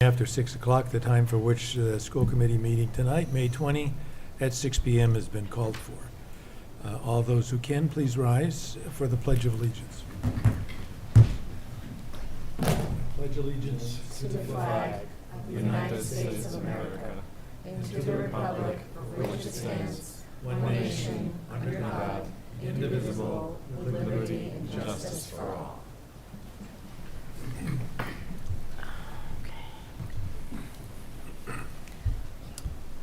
After 6 o'clock, the time for which the school committee meeting tonight, May 20, at 6 p.m. has been called for. All those who can, please rise for the Pledge of Allegiance. Pledge allegiance to the flag of the United States of America and to the republic for which it stands, one nation, under God, indivisible, with liberty and justice for all.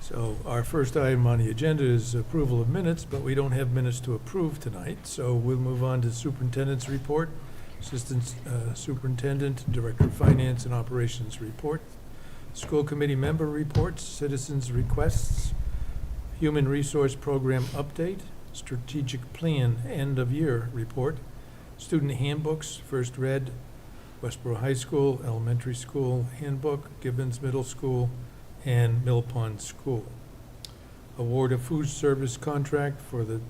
So our first item on the agenda is approval of minutes, but we don't have minutes to approve tonight. So we'll move on to Superintendent's report, Assistant Superintendent, Director of Finance and Operations report, School Committee member reports, Citizens requests, Human Resource Program update, Strategic Plan end of year report, Student handbooks, first read, Westborough High School, Elementary School handbook, Gibbons Middle School, and Mill Pond School. Award of food service contract for the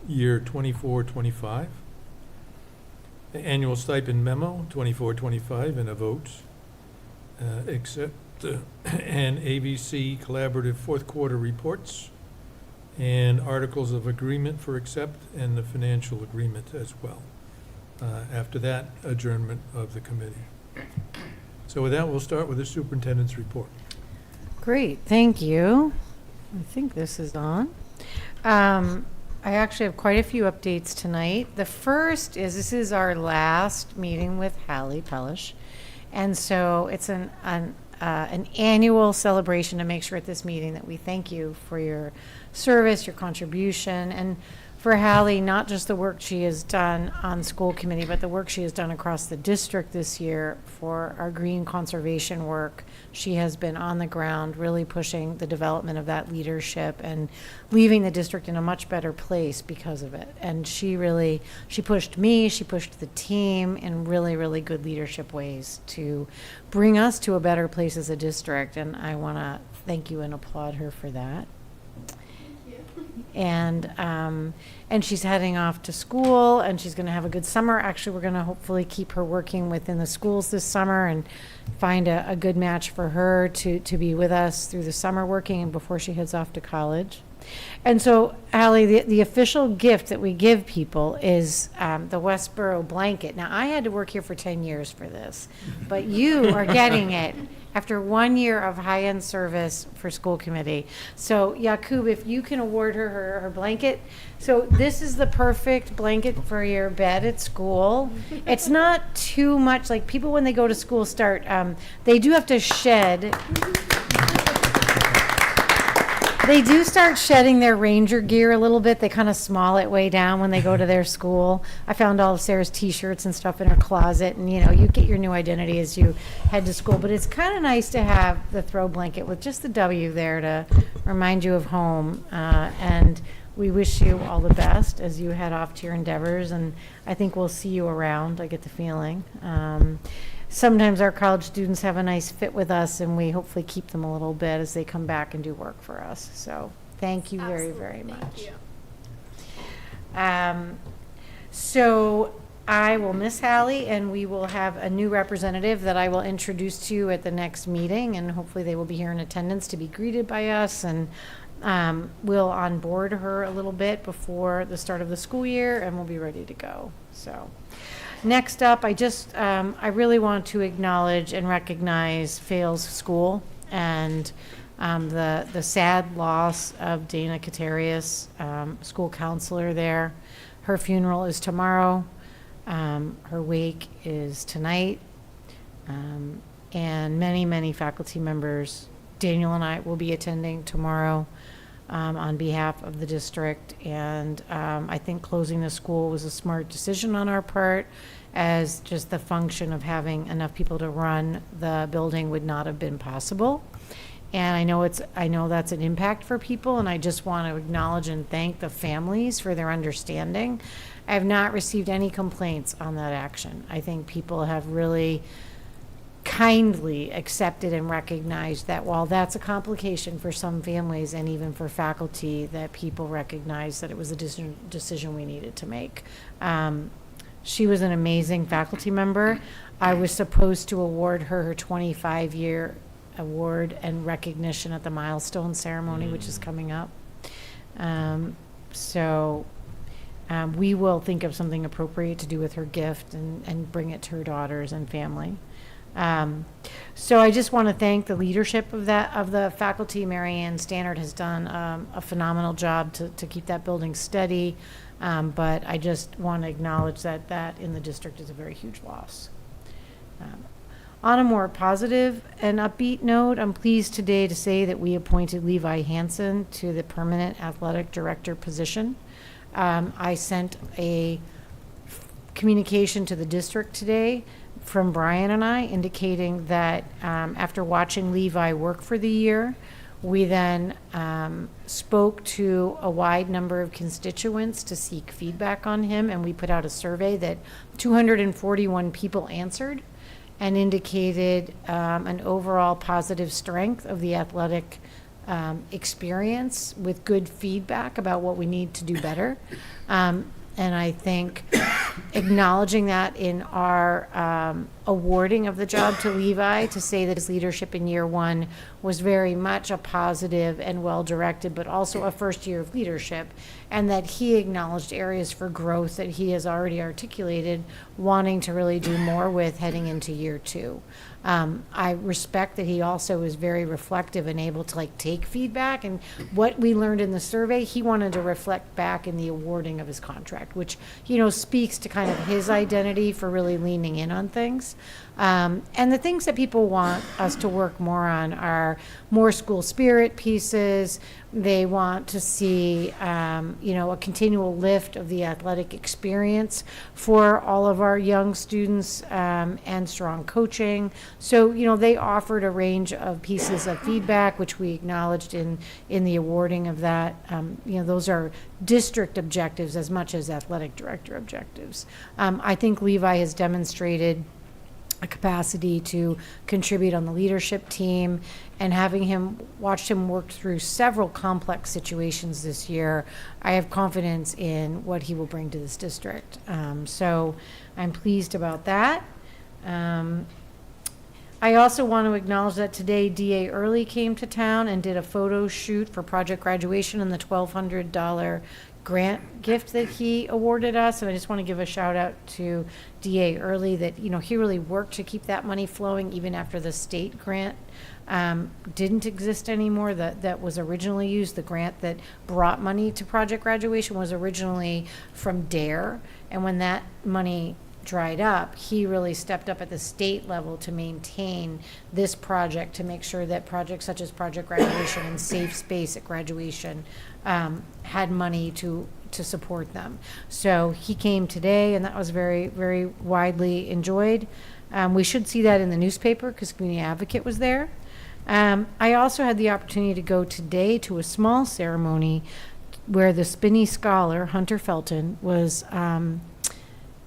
year 24-25. The annual stipend memo, 24-25, and a vote. Accept and AVC collaborative fourth quarter reports, and articles of agreement for accept, and the financial agreement as well. After that, adjournment of the committee. So with that, we'll start with the superintendent's report. Great, thank you. I think this is on. I actually have quite a few updates tonight. The first is this is our last meeting with Hallie Pellish. And so it's an annual celebration to make sure at this meeting that we thank you for your service, your contribution, and for Hallie, not just the work she has done on school committee, but the work she has done across the district this year for our green conservation work. She has been on the ground really pushing the development of that leadership and leaving the district in a much better place because of it. And she pushed me, she pushed the team in really, really good leadership ways to bring us to a better place as a district. And I want to thank you and applaud her for that. And she's heading off to school, and she's going to have a good summer. Actually, we're going to hopefully keep her working within the schools this summer and find a good match for her to be with us through the summer working and before she heads off to college. And so, Hallie, the official gift that we give people is the Westborough blanket. Now, I had to work here for 10 years for this, but you are getting it after 1 year of high-end service for school committee. So, Yakub, if you can award her blanket. So this is the perfect blanket for your bed at school. It's not too much, like people when they go to school they do have to shed. They do start shedding their ranger gear a little bit. They kind of small it way down when they go to their school. I found all of Sarah's t-shirts and stuff in her closet, and you get your new identity as you head to school. But it's kind of nice to have the throw blanket with just the W there to remind you of home. And we wish you all the best as you head off to your endeavors, and I think we'll see you around. I get the feeling. Sometimes our college students have a nice fit with us, and we hopefully keep them a little bit as they come back and do work for us. So thank you very, very much. Thank you. So I will miss Hallie, and we will have a new representative that I will introduce to you at the next meeting, and hopefully they will be here in attendance to be greeted by us, and we'll onboard her a little bit before the start of the school year, and we'll be ready to go. So. Next up, I really want to acknowledge and recognize Fales School and the sad loss of Dana Katarius, school counselor there. Her funeral is tomorrow. Her wake is tonight. And many, many faculty members, Daniel and I, will be attending tomorrow on behalf of the district. And I think closing the school was a smart decision on our part, as just the function of having enough people to run the building would not have been possible. And I know that's an impact for people, and I just want to acknowledge and thank the families for their understanding. I have not received any complaints on that action. I think people have really kindly accepted and recognized that while that's a complication for some families and even for faculty, that people recognize that it was a decision we needed to make. She was an amazing faculty member. I was supposed to award her 25-year award and recognition at the milestone ceremony, which is coming up. So we will think of something appropriate to do with her gift and bring it to her daughters and family. So I just want to thank the leadership of the faculty. Mary Ann Stannard has done a phenomenal job to keep that building steady. But I just want to acknowledge that in the district is a very huge loss. On a more positive and upbeat note, I'm pleased today to say that we appointed Levi Hansen to the permanent athletic director position. I sent a communication to the district today from Brian and I indicating that after watching Levi work for the year, we then spoke to a wide number of constituents to seek feedback on him, and we put out a survey that 241 people answered and indicated an overall positive strength of the athletic experience with good feedback about what we need to do better. And I think acknowledging that in our awarding of the job to Levi, to say that his leadership in year one was very much a positive and well-directed, but also a first year of leadership, and that he acknowledged areas for growth that he has already articulated, wanting to really do more with heading into year two. I respect that he also is very reflective and able to take feedback, and what we learned in the survey, he wanted to reflect back in the awarding of his contract, which, speaks to kind of his identity for really leaning in on things. And the things that people want us to work more on are more school spirit pieces. They want to see, a continual lift of the athletic experience for all of our young students, and strong coaching. So, they offered a range of pieces of feedback, which we acknowledged in the awarding of that. Those are district objectives as much as athletic director objectives. I think Levi has demonstrated a capacity to contribute on the leadership team, and watched him work through several complex situations this year, I have confidence in what he will bring to this district. So I'm pleased about that. I also want to acknowledge that today DA Early came to town and did a photo shoot for Project Graduation and the $1,200 grant gift that he awarded us. And I just want to give a shout out to DA Early that, he really worked to keep that money flowing even after the state grant didn't exist anymore, that was originally used. The grant that brought money to Project Graduation was originally from DARE. And when that money dried up, he really stepped up at the state level to maintain this project, to make sure that projects such as Project Graduation and Safe Space at Graduation had money to support them. So he came today, and that was very, very widely enjoyed. We should see that in the newspaper because Community Advocate was there. I also had the opportunity to go today to a small ceremony where the Spinney Scholar, Hunter Felton, was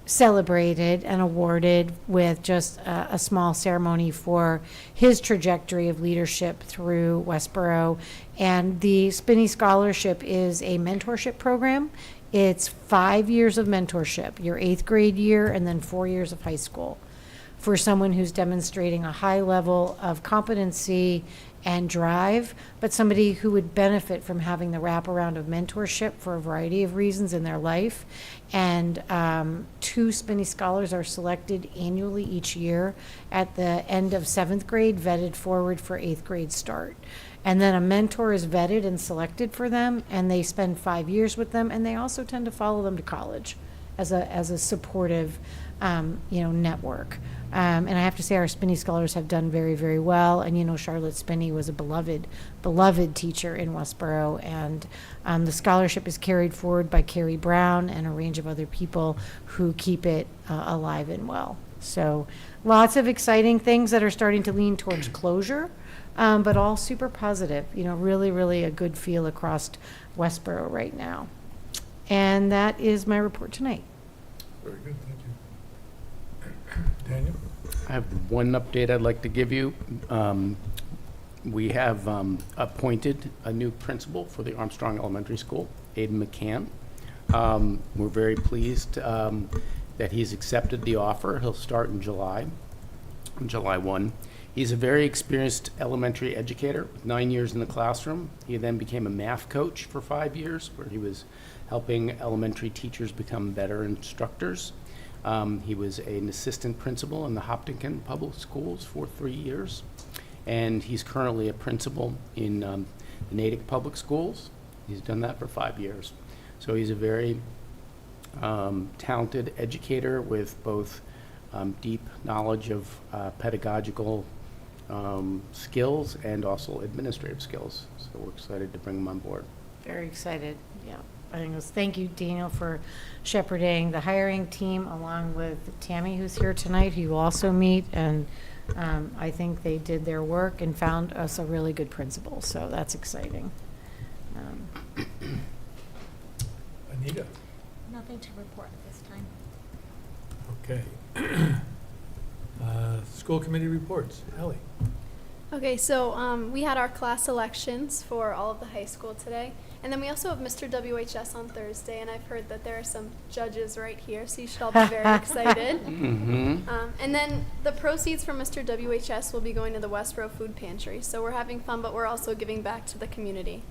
celebrated and awarded with just a small ceremony for his trajectory of leadership through Westborough. And the Spinney Scholarship is a mentorship program. It's 5 years of mentorship, your 8th grade year, and then 4 years of high school, for someone who's demonstrating a high level of competency and drive, but somebody who would benefit from having the wraparound of mentorship for a variety of reasons in their life. And 2 Spinney Scholars are selected annually each year at the end of 7th grade, vetted forward for 8th grade start. And then a mentor is vetted and selected for them, and they spend 5 years with them, and they also tend to follow them to college as a supportive network. And I have to say our Spinney Scholars have done very, very well. And, Charlotte Spinney was a beloved teacher in Westborough. And the scholarship is carried forward by Carrie Brown and a range of other people who keep it alive and well. So lots of exciting things that are starting to lean towards closure, but all super positive. Really, really a good feel across Westborough right now. And that is my report tonight. Very good, thank you. Daniel? I have one update I'd like to give you. We have appointed a new principal for the Armstrong Elementary School, Aidan McCann. We're very pleased that he's accepted the offer. He'll start in July 1. He's a very experienced elementary educator with 9 years in the classroom. He then became a math coach for 5 years, where he was helping elementary teachers become better instructors. He was an assistant principal in the Hopkinton Public Schools for 3 years, and he's currently a principal in the Natick Public Schools. He's done that for 5 years. So he's a very talented educator with both deep knowledge of pedagogical skills and also administrative skills. So we're excited to bring him on board. Very excited, yeah. I think it was, thank you, Daniel, for shepherding the hiring team along with Tammy, who's here tonight, who you also meet. And I think they did their work and found us a really good principal, so that's exciting. Anita? Nothing to report at this time. Okay. School committee reports. Ally? Okay, so we had our class elections for all of the high school today. And then we also have Mr. WHS on Thursday, and I've heard that there are some judges right here, so you should all be very excited. Mm-hmm. And then the proceeds from Mr. WHS will be going to the Westborough Food Pantry. So we're having fun, but we're also giving back to the community.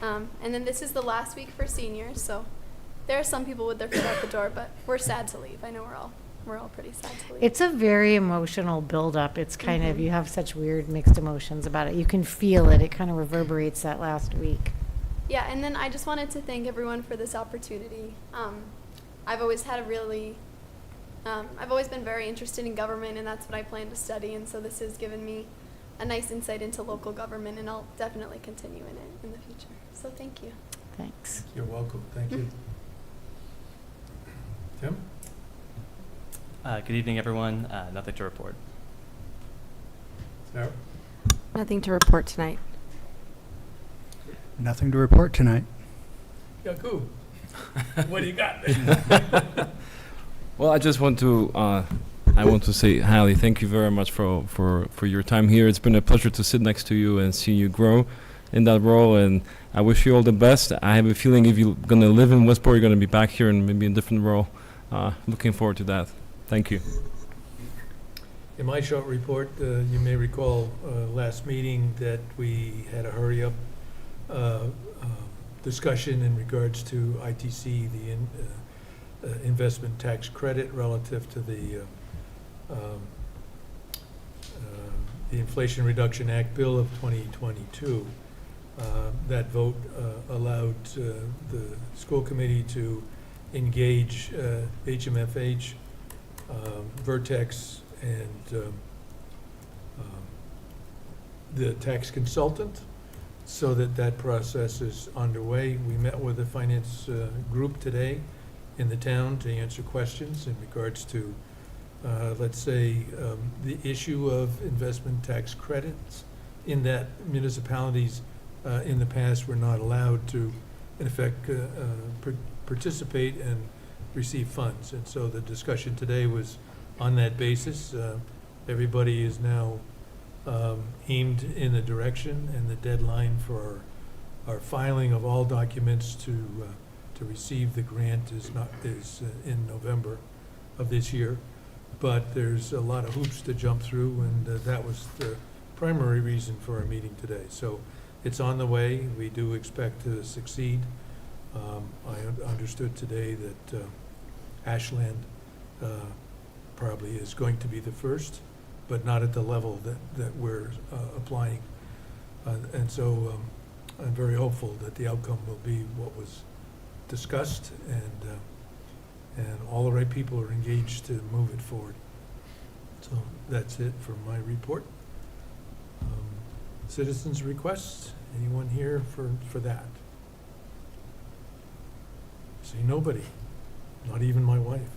And then this is the last week for seniors, so there are some people with their foot out the door, but we're sad to leave. I know we're all pretty sad to leave. It's a very emotional buildup. It's kind of, you have such weird mixed emotions about it. You can feel it. It kind of reverberates that last week. Yeah, and then I just wanted to thank everyone for this opportunity. I've always had I've always been very interested in government, and that's what I plan to study, and so this has given me a nice insight into local government, and I'll definitely continue in it in the future. So thank you. Thanks. You're welcome. Thank you. Tim? Good evening, everyone. Nothing to report. Sarah? Nothing to report tonight. Nothing to report tonight. Yaku? What do you got? Well, I just want to say, Hallie, thank you very much for your time here. It's been a pleasure to sit next to you and see you grow in that role, and I wish you all the best. I have a feeling if you're going to live in Westborough, you're going to be back here in maybe a different role. Looking forward to that. Thank you. In my short report, you may recall last meeting that we had a hurry-up discussion in regards to ITC, the investment tax credit relative to the Inflation Reduction Act Bill of 2022. That vote allowed the school committee to engage HMFH, Vertex, and the tax consultant, so that process is underway. We met with the finance group today in the town to answer questions in regards to, let's say, the issue of investment tax credits, in that municipalities in the past were not allowed to, in effect, participate and receive funds. And so the discussion today was on that basis. Everybody is now aimed in the direction, and the deadline for our filing of all documents to receive the grant is in November of this year. But there's a lot of hoops to jump through, and that was the primary reason for our meeting today. So it's on the way. We do expect to succeed. I understood today that Ashland probably is going to be the first, but not at the level that we're applying. And so I'm very hopeful that the outcome will be what was discussed, and all the right people are engaged to move it forward. So that's it for my report. Citizens' requests, anyone here for that? See nobody, not even my wife.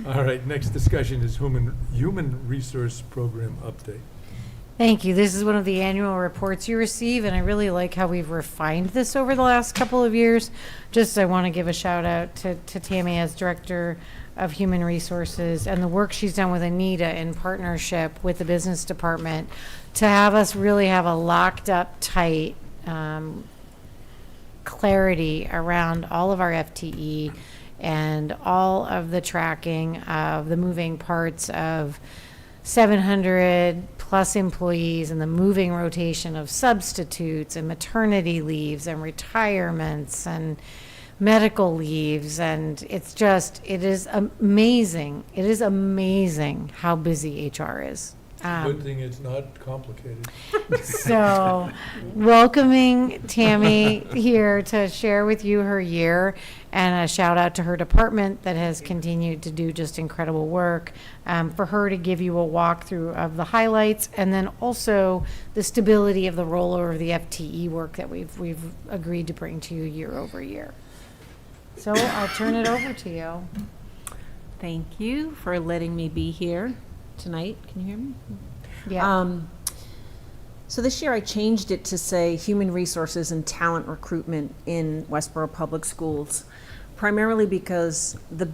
All right, next discussion is human resource program update. Thank you. This is one of the annual reports you receive, and I really like how we've refined this over the last couple of years. Just, I want to give a shout out to Tammy as Director of Human Resources and the work she's done with Anita in partnership with the business department to have us really have a locked up tight clarity around all of our FTE and all of the tracking of the moving parts of 700 plus employees and the moving rotation of substitutes and maternity leaves and retirements and medical leaves. And it is amazing. It is amazing how busy HR is. Good thing it's not complicated. So, welcoming Tammy here to share with you her year, and a shout out to her department that has continued to do just incredible work. For her to give you a walkthrough of the highlights, and then also the stability of the rollover of the FTE work that we've agreed to bring to you year over year. So I'll turn it over to you. Thank you for letting me be here tonight. Can you hear me? Yeah. So this year I changed it to say Human Resources and Talent Recruitment in Westborough Public Schools, primarily because the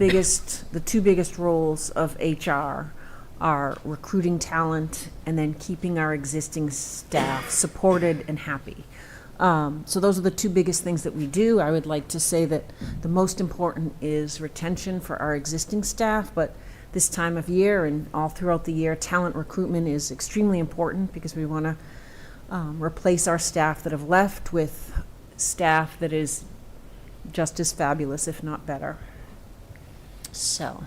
two biggest roles of HR are recruiting talent and then keeping our existing staff supported and happy. So those are the two biggest things that we do. I would like to say that the most important is retention for our existing staff, but this time of year and all throughout the year, talent recruitment is extremely important because we want to replace our staff that have left with staff that is just as fabulous, if not better. So,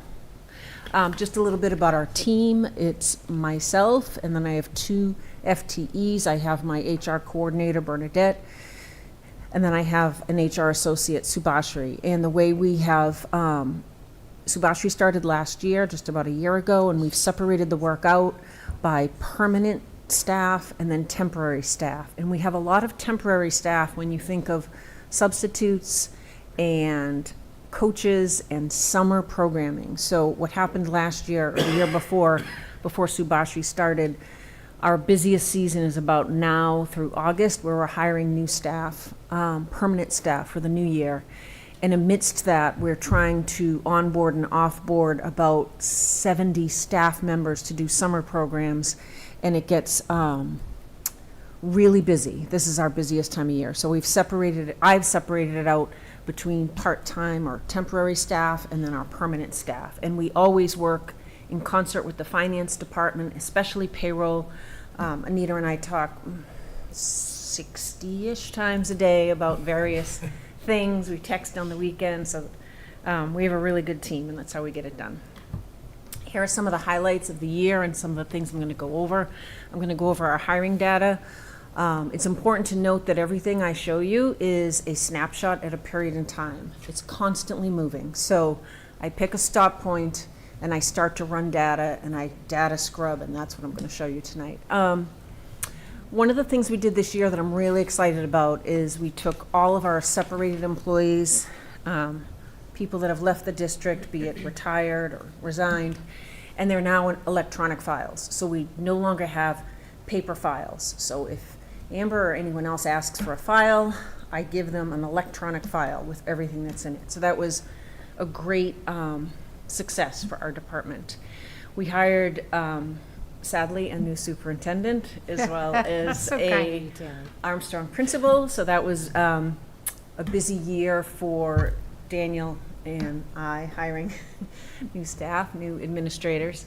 just a little bit about our team. It's myself, and then I have 2 FTEs. I have my HR coordinator, Bernadette, and then I have an HR associate, Subashri. And the way we have, Subashri started last year, just about a year ago, and we've separated the work out by permanent staff and then temporary staff. And we have a lot of temporary staff when you think of substitutes and coaches and summer programming. So what happened last year or the year before Subashri started, our busiest season is about now through August, where we're hiring new staff, permanent staff for the new year. And amidst that, we're trying to onboard and offboard about 70 staff members to do summer programs, and it gets really busy. This is our busiest time of year. So I've separated it out between part-time or temporary staff and then our permanent staff. And we always work in concert with the finance department, especially payroll. Anita and I talk 60-ish times a day about various things. We text on the weekend, so we have a really good team, and that's how we get it done. Here are some of the highlights of the year and some of the things I'm going to go over. I'm going to go over our hiring data. It's important to note that everything I show you is a snapshot at a period in time. It's constantly moving. So I pick a stop point and I start to run data and I data scrub, and that's what I'm going to show you tonight. One of the things we did this year that I'm really excited about is we took all of our separated employees, people that have left the district, be it retired or resigned, and they're now in electronic files. So we no longer have paper files. So if Amber or anyone else asks for a file, I give them an electronic file with everything that's in it. So that was a great success for our department. We hired, sadly, a new superintendent as well as So kind of you, Tammy. Armstrong principal. So that was a busy year for Daniel and I hiring new staff, new administrators.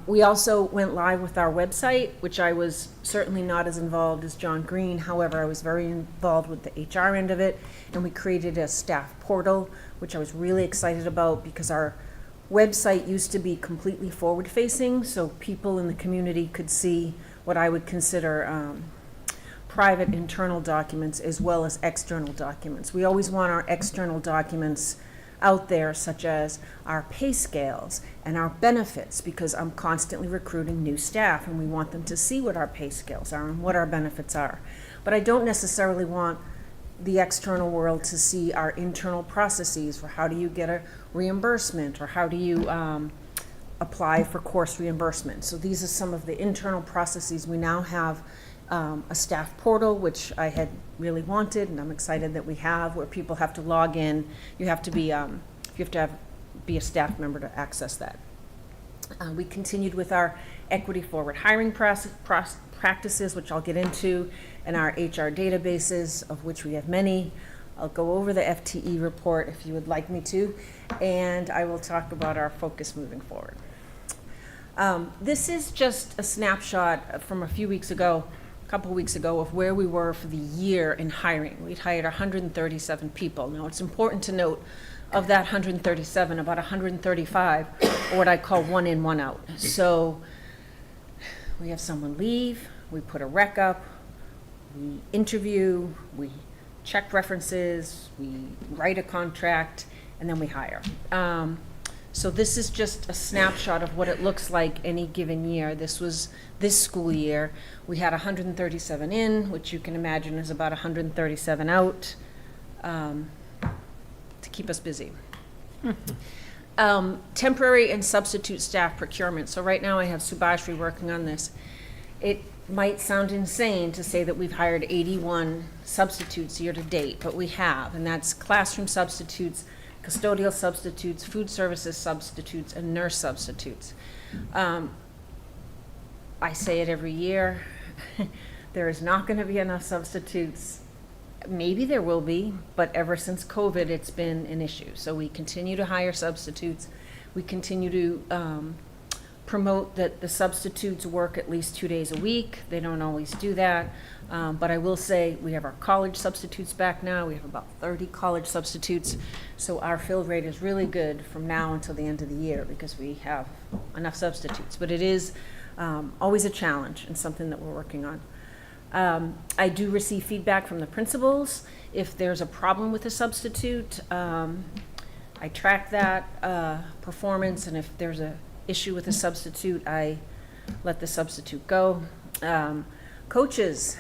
We also went live with our website, which I was certainly not as involved as John Green. However, I was very involved with the HR end of it, and we created a staff portal, which I was really excited about because our website used to be completely forward-facing, so people in the community could see what I would consider private internal documents as well as external documents. We always want our external documents out there, such as our pay scales and our benefits, because I'm constantly recruiting new staff and we want them to see what our pay scales are and what our benefits are. But I don't necessarily want the external world to see our internal processes for how do you get a reimbursement or how do you apply for course reimbursement. So these are some of the internal processes. We now have a staff portal, which I had really wanted, and I'm excited that we have, where people have to log in. You have to be be a staff member to access that. We continued with our equity forward hiring practices, which I'll get into, and our HR databases, of which we have many. I'll go over the FTE report if you would like me to, and I will talk about our focus moving forward. This is just a snapshot from a couple of weeks ago of where we were for the year in hiring. We'd hired 137 people. Now, it's important to note, of that 137, about 135 are what I call one in, one out. So we have someone leave, we put a rec up, we interview, we check references, we write a contract, and then we hire. So this is just a snapshot of what it looks like any given year. This was this school year. We had 137 in, which you can imagine is about 137 out, to keep us busy. Temporary and substitute staff procurement. So right now I have Subhashri working on this. It might sound insane to say that we've hired 81 substitutes year to date, but we have, and that's classroom substitutes, custodial substitutes, food services substitutes, and nurse substitutes. I say it every year, there is not going to be enough substitutes. Maybe there will be, but ever since COVID, it's been an issue. So we continue to hire substitutes. We continue to promote that the substitutes work at least 2 days a week. They don't always do that. But I will say we have our college substitutes back now. We have about 30 college substitutes. So our fill rate is really good from now until the end of the year because we have enough substitutes. But it is always a challenge and something that we're working on. I do receive feedback from the principals. If there's a problem with a substitute, I track that performance, and if there's a issue with a substitute, I let the substitute go. Coaches,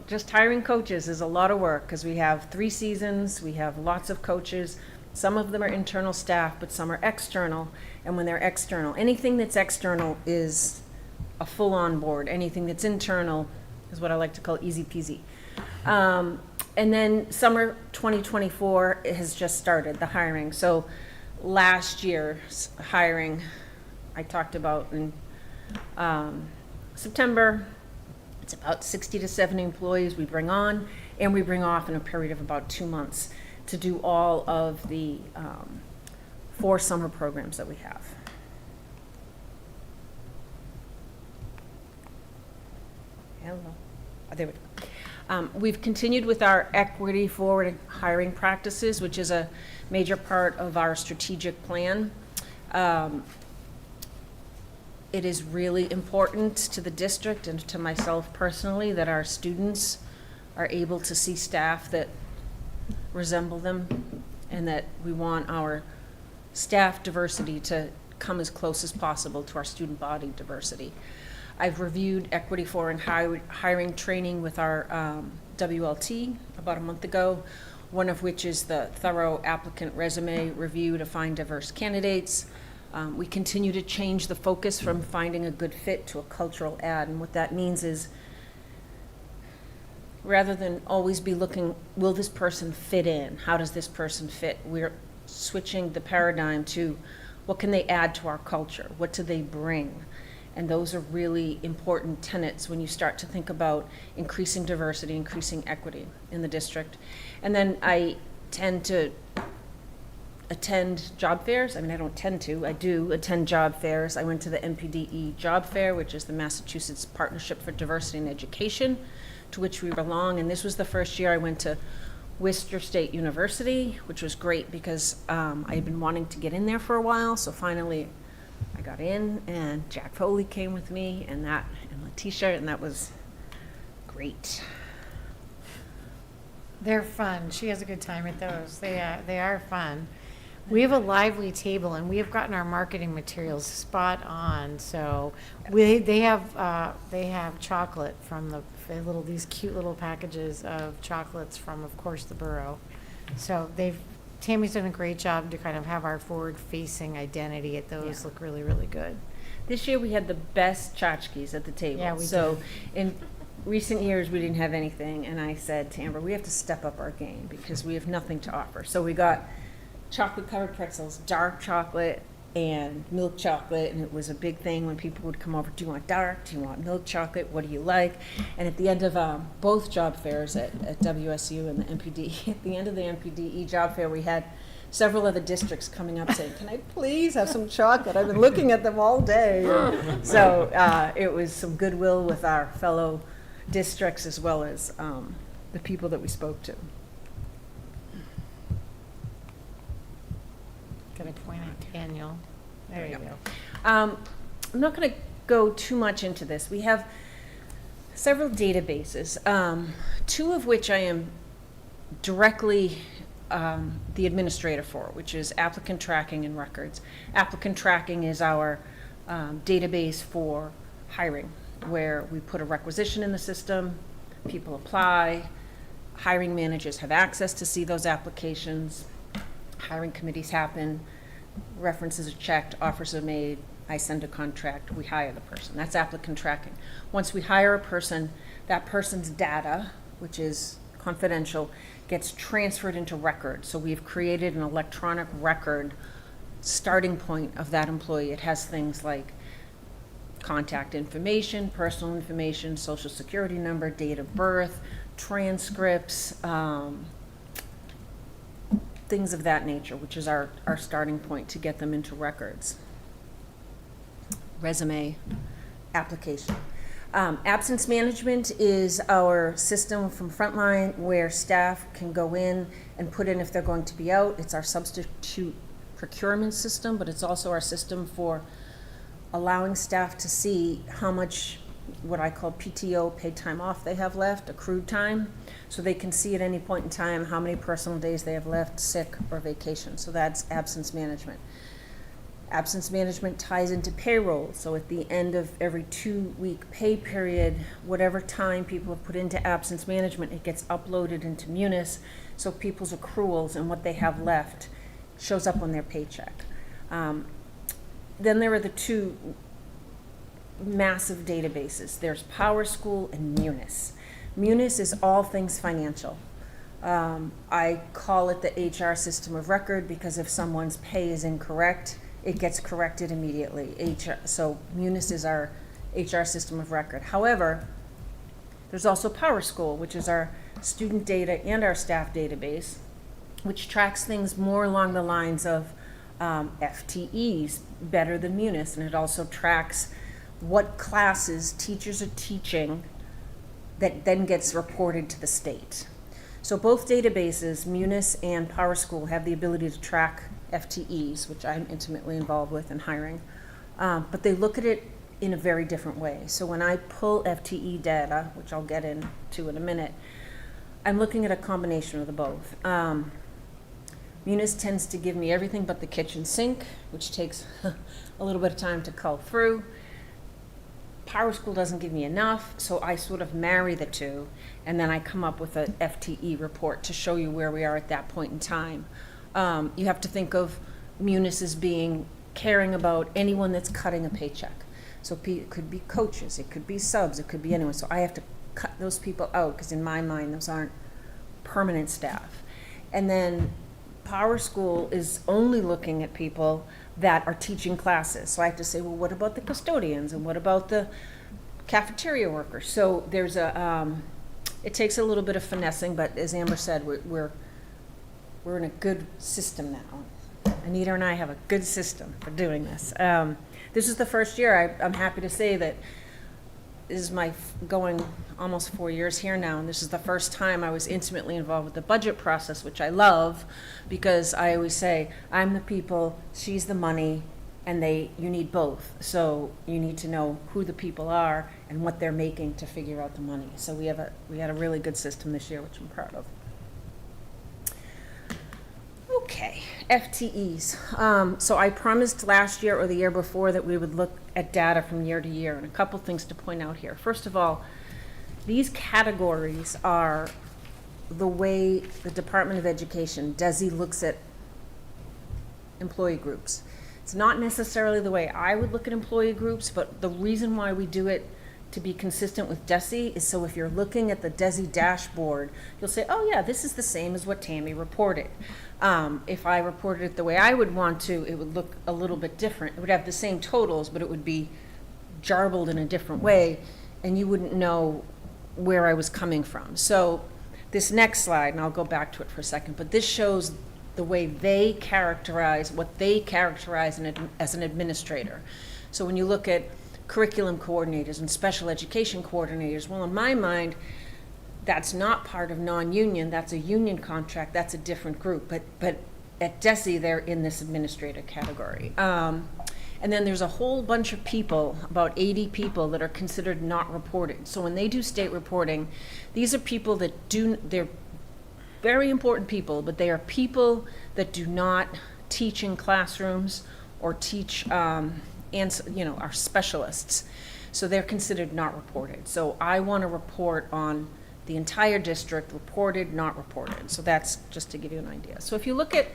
just hiring coaches is a lot of work because we have 3 seasons, we have lots of coaches. Some of them are internal staff, but some are external. And when they're external, anything that's external is a full on board. Anything that's internal is what I like to call easy peasy. And then summer 2024 has just started, the hiring. So last year's hiring, I talked about in September. It's about 60 to 70 employees we bring on, and we bring off in a period of about 2 months to do all of the 4 summer programs that we have. Hello. Oh, there we go. We've continued with our equity forward hiring practices, which is a major part of our strategic plan. It is really important to the district and to myself personally that our students are able to see staff that resemble them, and that we want our staff diversity to come as close as possible to our student body diversity. I've reviewed equity for and hiring training with our WLT about a month ago, one of which is the thorough applicant resume review to find diverse candidates. We continue to change the focus from finding a good fit to a cultural add, and what that means is rather than always be looking, will this person fit in? How does this person fit? We're switching the paradigm to what can they add to our culture? What do they bring? And those are really important tenets when you start to think about increasing diversity, increasing equity in the district. And then I tend to attend job fairs. I mean, I don't tend to, I do attend job fairs. I went to the MPDE job fair, which is the Massachusetts Partnership for Diversity in Education, to which we belong. And this was the first year I went to Worcester State University, which was great because I had been wanting to get in there for a while. So finally I got in, and Jack Foley came with me, and Letitia, and that was great. They're fun. She has a good time at those. They are fun. We have a lively table, and we have gotten our marketing materials spot on. So they have chocolate from these cute little packages of chocolates from, of course, the borough. So Tammy's done a great job to kind of have our forward-facing identity at those look really, really good. This year we had the best tchotchkes at the table. Yeah, we so in recent years we didn't have anything, and I said to Amber, we have to step up our game because we have nothing to offer. So we got chocolate-covered pretzels, dark chocolate, and milk chocolate, and it was a big thing when people would come over. Do you want dark? Do you want milk chocolate? What do you like? And at the end of both job fairs at WSU and the MPD, at the end of the MPDE job fair, we had several other districts coming up saying, "Can I please have some chocolate? I've been looking at them all day." So it was some goodwill with our fellow districts as well as the people that we spoke to. Gonna point at Daniel. There you go. I'm not going to go too much into this. We have several databases, two of which I am directly the administrator for, which is applicant tracking and records. Applicant tracking is our database for hiring, where we put a requisition in the system, people apply, hiring managers have access to see those applications, hiring committees happen, references are checked, offers are made, I send a contract, we hire the person. That's applicant tracking. Once we hire a person, that person's data, which is confidential, gets transferred into records. So we've created an electronic record starting point of that employee. It has things like contact information, personal information, social security number, date of birth, transcripts, things of that nature, which is our starting point to get them into records. Resume, application. Absence management is our system from Frontline where staff can go in and put in if they're going to be out. It's our substitute procurement system, but it's also our system for allowing staff to see how much, what I call PTO, paid time off, they have left, accrued time, so they can see at any point in time how many personal days they have left, sick or vacation. So that's absence management. Absence management ties into payroll, so at the end of every 2-week pay period, whatever time people have put into absence management, it gets uploaded into Munis, so people's accruals and what they have left shows up on their paycheck. Then there are the two massive databases. There's PowerSchool and Munis. Munis is all things financial. I call it the HR system of record because if someone's pay is incorrect, it gets corrected immediately. So Munis is our HR system of record. However, there's also PowerSchool, which is our student data and our staff database, which tracks things more along the lines of FTEs better than Munis, and it also tracks what classes teachers are teaching that then gets reported to the state. So both databases, Munis and PowerSchool, have the ability to track FTEs, which I'm intimately involved with in hiring, but they look at it in a very different way. So when I pull FTE data, which I'll get into in a minute, I'm looking at a combination of the both. Munis tends to give me everything but the kitchen sink, which takes a little bit of time to cull through. PowerSchool doesn't give me enough, so I sort of marry the two, and then I come up with an FTE report to show you where we are at that point in time. You have to think of Munis as being caring about anyone that's cutting a paycheck. So it could be coaches, it could be subs, it could be anyone. So I have to cut those people out because in my mind, those aren't permanent staff. And then PowerSchool is only looking at people that are teaching classes. So I have to say, well, what about the custodians and what about the cafeteria workers? So there's it takes a little bit of finessing, but as Amber said, we're in a good system now. Anita and I have a good system for doing this. This is the first year. I'm happy to say that this is my going almost 4 years here now, and this is the first time I was intimately involved with the budget process, which I love, because I always say, I'm the people, she's the money, and you need both. So you need to know who the people are and what they're making to figure out the money. So we had a really good system this year, which I'm proud of. Okay, FTEs. So I promised last year or the year before that we would look at data from year to year, and a couple things to point out here. First of all, these categories are the way the Department of Education, DESE, looks at employee groups. It's not necessarily the way I would look at employee groups, but the reason why we do it to be consistent with DESI is, so if you're looking at the DESI dashboard, you'll say, oh yeah, this is the same as what Tammy reported. If I reported it the way I would want to, it would look a little bit different. It would have the same totals, but it would be jarbled in a different way, and you wouldn't know where I was coming from. So this next slide, and I'll go back to it for a second, but this shows the way they characterize, what they characterize as an administrator. So when you look at curriculum coordinators and special education coordinators, well, in my mind, that's not part of non-union, that's a union contract, that's a different group, but at DESI, they're in this administrator category. And then there's a whole bunch of people, about 80 people, that are considered not reported. So when they do state reporting, these are people that they're very important people, but they are people that do not teach in classrooms or teach, are specialists. So they're considered not reported. So I want to report on the entire district, reported, not reported. So that's just to give you an idea. So if you look at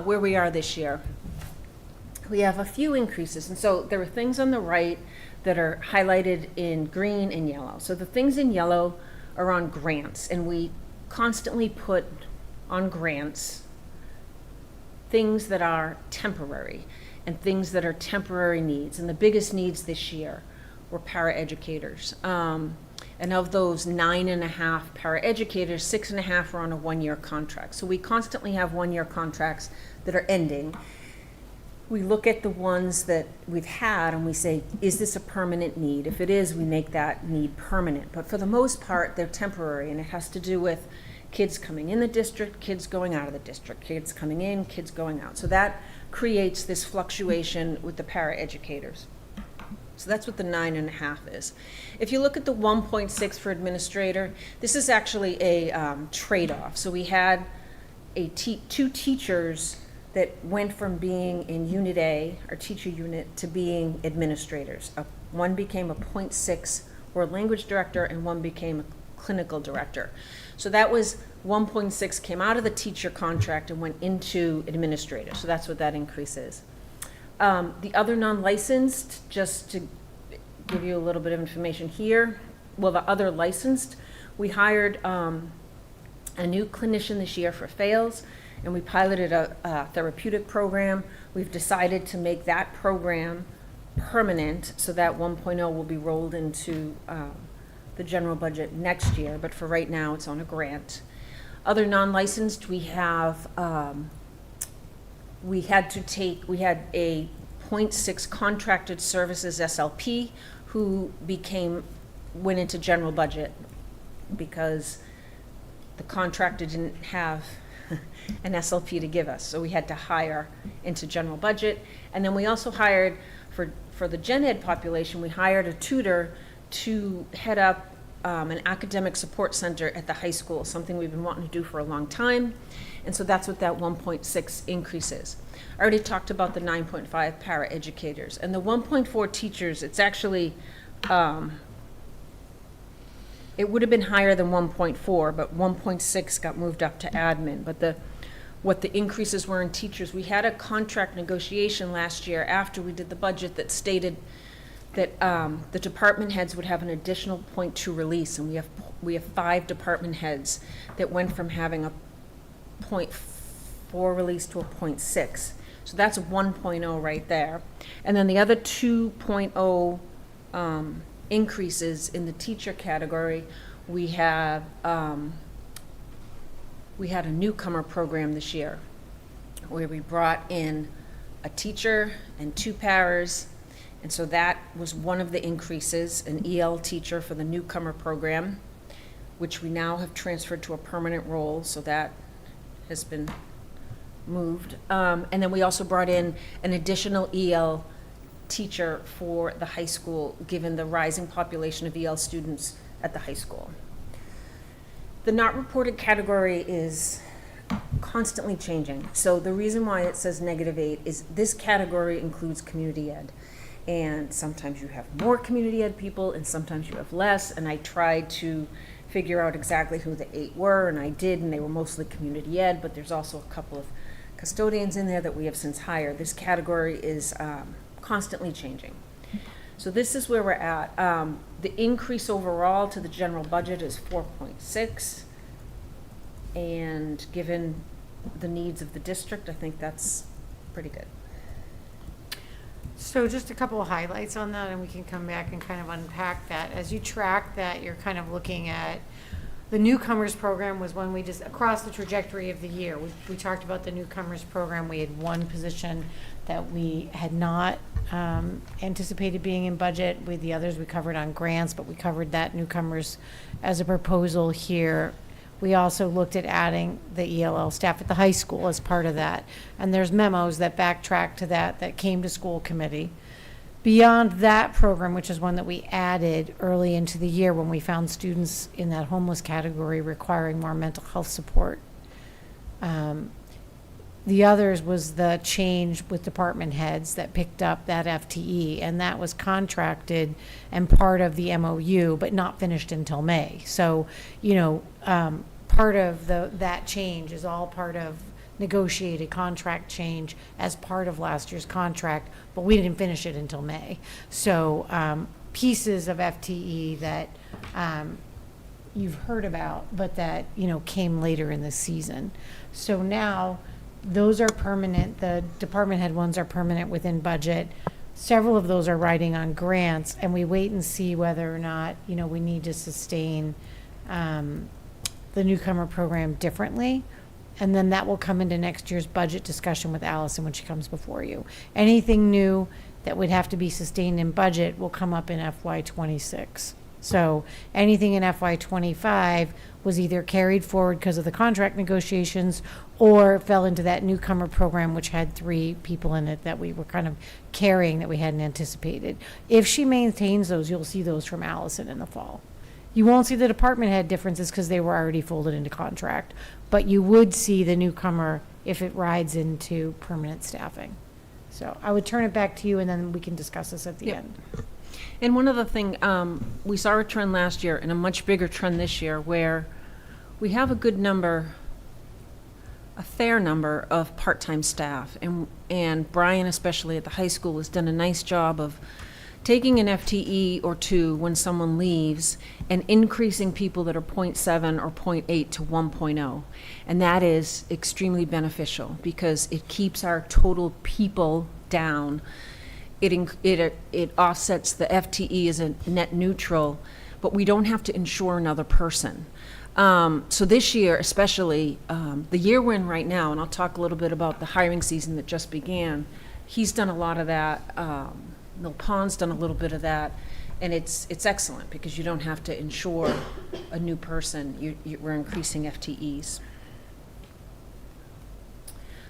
where we are this year, we have a few increases. And so there are things on the right that are highlighted in green and yellow. So the things in yellow are on grants, and we constantly put on grants things that are temporary and things that are temporary needs. And the biggest needs this year were paraeducators. And of those 9.5 paraeducators, 6.5 are on a 1-year contract. So we constantly have 1-year contracts that are ending. We look at the ones that we've had and we say, is this a permanent need? If it is, we make that need permanent. But for the most part, they're temporary, and it has to do with kids coming in the district, kids going out of the district, kids coming in, kids going out. So that creates this fluctuation with the paraeducators. So that's what the 9.5 is. If you look at the 1.6 for administrator, this is actually a trade-off. So we had two teachers that went from being in Unit A, our teacher unit, to being administrators. One became a 0.6 world language director, and one became a clinical director. So that was 1.6 came out of the teacher contract and went into administrator. So that's what that increase is. The other non-licensed, just to give you a little bit of information here, well, the other licensed, we hired a new clinician this year for FAILS, and we piloted a therapeutic program. We've decided to make that program permanent, so that 1.0 will be rolled into the general budget next year, but for right now, it's on a grant. Other non-licensed, we have, we had a 0.6 contracted services SLP who went into general budget because the contractor didn't have an SLP to give us, so we had to hire into general budget. And then we also hired, for the gen ed population, we hired a tutor to head up an academic support center at the high school, something we've been wanting to do for a long time. And so that's what that 1.6 increase is. I already talked about the 9.5 paraeducators. And the 1.4 teachers, it's actually, it would have been higher than 1.4, but 1.6 got moved up to admin. But what the increases were in teachers, we had a contract negotiation last year after we did the budget that stated that the department heads would have an additional 0.2 release, and we have 5 department heads that went from having a 0.4 release to a 0.6. So that's a 1.0 right there. And then the other 2.0 increases in the teacher category, we had a newcomer program this year where we brought in a teacher and 2 paras. And so that was one of the increases, an EL teacher for the newcomer program, which we now have transferred to a permanent role, so that has been moved. And then we also brought in an additional EL teacher for the high school, given the rising population of EL students at the high school. The not reported category is constantly changing. So the reason why it says -8 is this category includes community ed. And sometimes you have more community ed people and sometimes you have less. And I tried to figure out exactly who the 8 were, and I did, and they were mostly community ed, but there's also a couple of custodians in there that we have since hired. This category is constantly changing. So this is where we're at. The increase overall to the general budget is 4.6. And given the needs of the district, I think that's pretty good. So just a couple of highlights on that, and we can come back and kind of unpack that. As you track that, you're kind of looking at the newcomers program was when we just, across the trajectory of the year, we talked about the newcomers program. We had one position that we had not anticipated being in budget. With the others, we covered on grants, but we covered that newcomers as a proposal here. We also looked at adding the ELL staff at the high school as part of that. And there's memos that backtrack to that came to school committee. Beyond that program, which is one that we added early into the year when we found students in that homeless category requiring more mental health support. The others was the change with department heads that picked up that FTE, and that was contracted and part of the MOU, but not finished until May. So, part of that change is all part of negotiated contract change as part of last year's contract, but we didn't finish it until May. So, pieces of FTE that you've heard about, but that, came later in the season. So now, those are permanent. The department head ones are permanent within budget. Several of those are riding on grants, and we wait and see whether or not, we need to sustain the newcomer program differently. And then that will come into next year's budget discussion with Allison when she comes before you. Anything new that would have to be sustained in budget will come up in FY26. So anything in FY25 was either carried forward because of the contract negotiations or fell into that newcomer program, which had 3 people in it that we were kind of carrying that we hadn't anticipated. If she maintains those, you'll see those from Allison in the fall. You won't see the department head differences because they were already folded into contract, but you would see the newcomer if it rides into permanent staffing. So I would turn it back to you, and then we can discuss this at the end. And one other thing, we saw a trend last year and a much bigger trend this year where we have a good number, a fair number of part-time staff. And Brian, especially at the high school, has done a nice job of taking an FTE or 2 when someone leaves and increasing people that are 0.7 or 0.8 to 1.0. And that is extremely beneficial because it keeps our total people down. It offsets the FTE as a net neutral, but we don't have to insure another person. So this year, especially, the year we're in right now, and I'll talk a little bit about the hiring season that just began, he's done a lot of that. Mill Pond's done a little bit of that, and it's excellent because you don't have to insure a new person. We're increasing FTEs.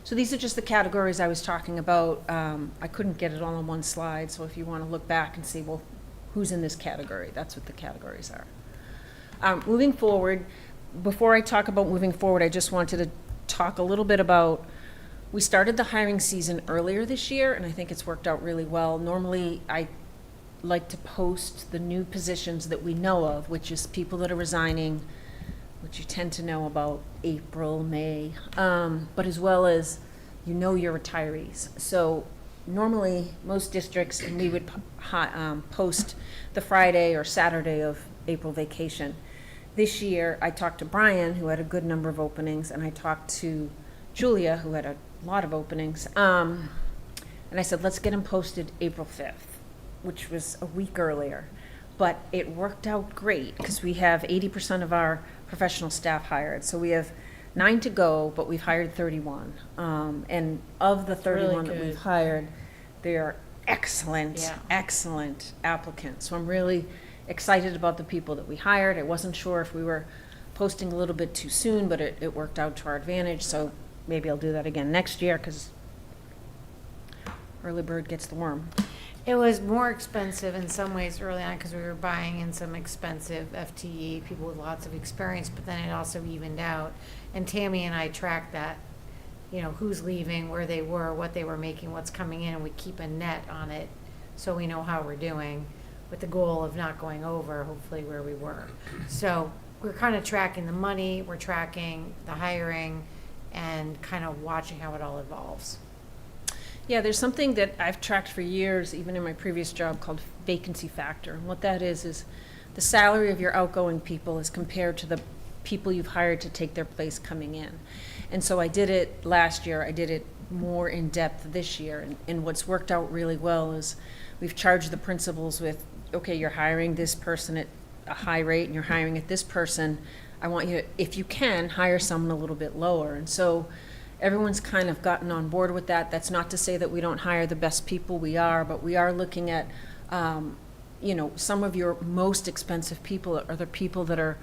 So these are just the categories I was talking about. I couldn't get it all on one slide, so if you want to look back and see, well, who's in this category? That's what the categories are. Moving forward, before I talk about moving forward, I just wanted to talk a little bit about, we started the hiring season earlier this year, and I think it's worked out really well. Normally, I like to post the new positions that we know of, which is people that are resigning, which you tend to know about April, May, but as well as your retirees. So normally, most districts, and we would post the Friday or Saturday of April vacation. This year, I talked to Brian, who had a good number of openings, and I talked to Julia, who had a lot of openings, and I said, let's get them posted April 5th, which was a week earlier. But it worked out great because we have 80% of our professional staff hired. So we have 9 to go, but we've hired 31. And of the 31 that we've hired, they are excellent applicants. So I'm really excited about the people that we hired. I wasn't sure if we were posting a little bit too soon, but it worked out to our advantage. So maybe I'll do that again next year because early bird gets the worm. It was more expensive in some ways early on because we were buying in some expensive FTE, people with lots of experience, but then it also evened out. And Tammy and I tracked that, who's leaving, where they were, what they were making, what's coming in, and we keep a net on it so we know how we're doing with the goal of not going over, hopefully, where we were. So we're kind of tracking the money, we're tracking the hiring, and kind of watching how it all evolves. Yeah, there's something that I've tracked for years, even in my previous job, called vacancy factor. And what that is the salary of your outgoing people is compared to the people you've hired to take their place coming in. And so I did it last year. I did it more in depth this year. And what's worked out really well is we've charged the principals with, okay, you're hiring this person at a high rate and you're hiring at this person. I want you to, if you can, hire someone a little bit lower. And so everyone's kind of gotten on board with that. That's not to say that we don't hire the best people, we are, but we are looking at, you know, some of your most expensive people are the people that are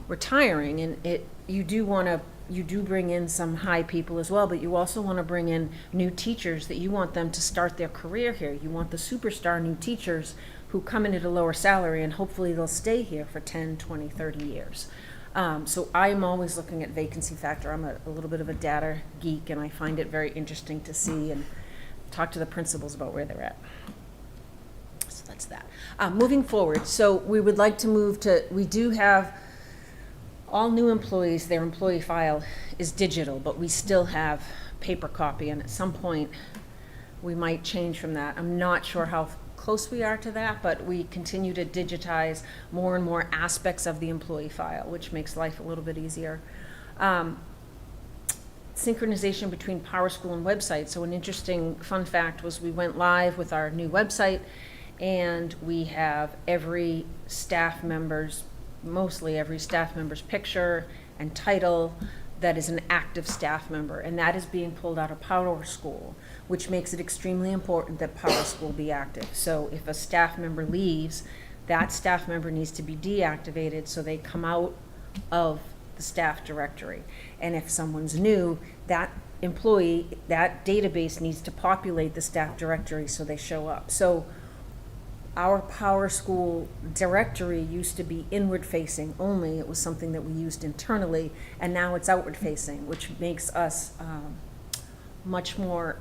retiring, and you do bring in some high people as well, but you also want to bring in new teachers that you want them to start their career here. You want the superstar new teachers who come in at a lower salary, and hopefully they'll stay here for 10, 20, 30 years. So I'm always looking at vacancy factor. I'm a little bit of a data geek, and I find it very interesting to see and talk to the principals about where they're at. So that's that. Moving forward, so we would like to move to, we do have all new employees, their employee file is digital, but we still have paper copy, and at some point we might change from that. I'm not sure how close we are to that, but we continue to digitize more and more aspects of the employee file, which makes life a little bit easier. Synchronization between PowerSchool and website. So an interesting fun fact was we went live with our new website, and we have every staff member's, mostly every staff member's picture and title that is an active staff member, and that is being pulled out of PowerSchool, which makes it extremely important that PowerSchool be active. So if a staff member leaves, that staff member needs to be deactivated so they come out of the staff directory. And if someone's new, that employee, that database needs to populate the staff directory so they show up. So our PowerSchool directory used to be inward-facing only. It was something that we used internally, and now it's outward-facing, which makes us much more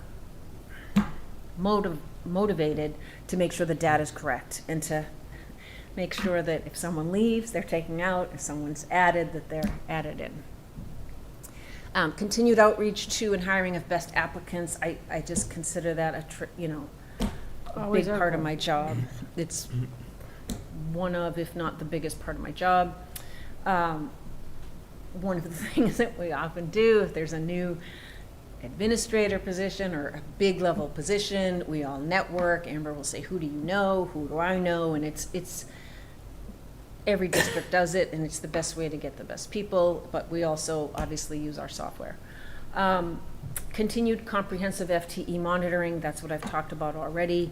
motivated to make sure the data is correct and to make sure that if someone leaves, they're taken out. If someone's added, that they're added in. Continued outreach to and hiring of best applicants. I just consider that a big part of my job. It's one of, if not the biggest part of my job. One of the things that we often do, if there's a new administrator position or a big level position, we all network. Amber will say, who do you know? Who do I know? And it's every district does it, and it's the best way to get the best people, but we also obviously use our software. Continued comprehensive FTE monitoring, that's what I've talked about already.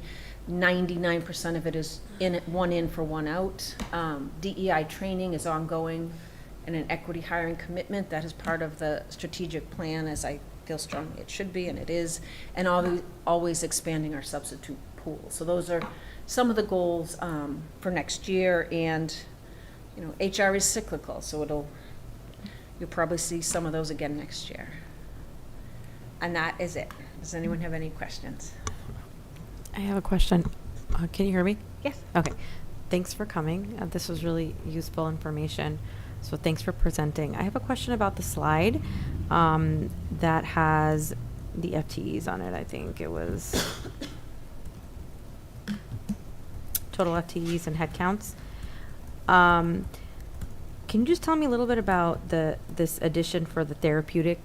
99% of it is one in for one out. DEI training is ongoing, and an equity hiring commitment, that is part of the strategic plan, as I feel strongly it should be, and it is, and always expanding our substitute pool. So those are some of the goals for next year, and HR is cyclical, so you'll probably see some of those again next year. And that is it. Does anyone have any questions? I have a question. Can you hear me? Yes. Okay. Thanks for coming. This was really useful information. So thanks for presenting. I have a question about the slide that has the FTEs on it. I think it was total FTEs and headcounts. Can you just tell me a little bit about this addition for the therapeutic,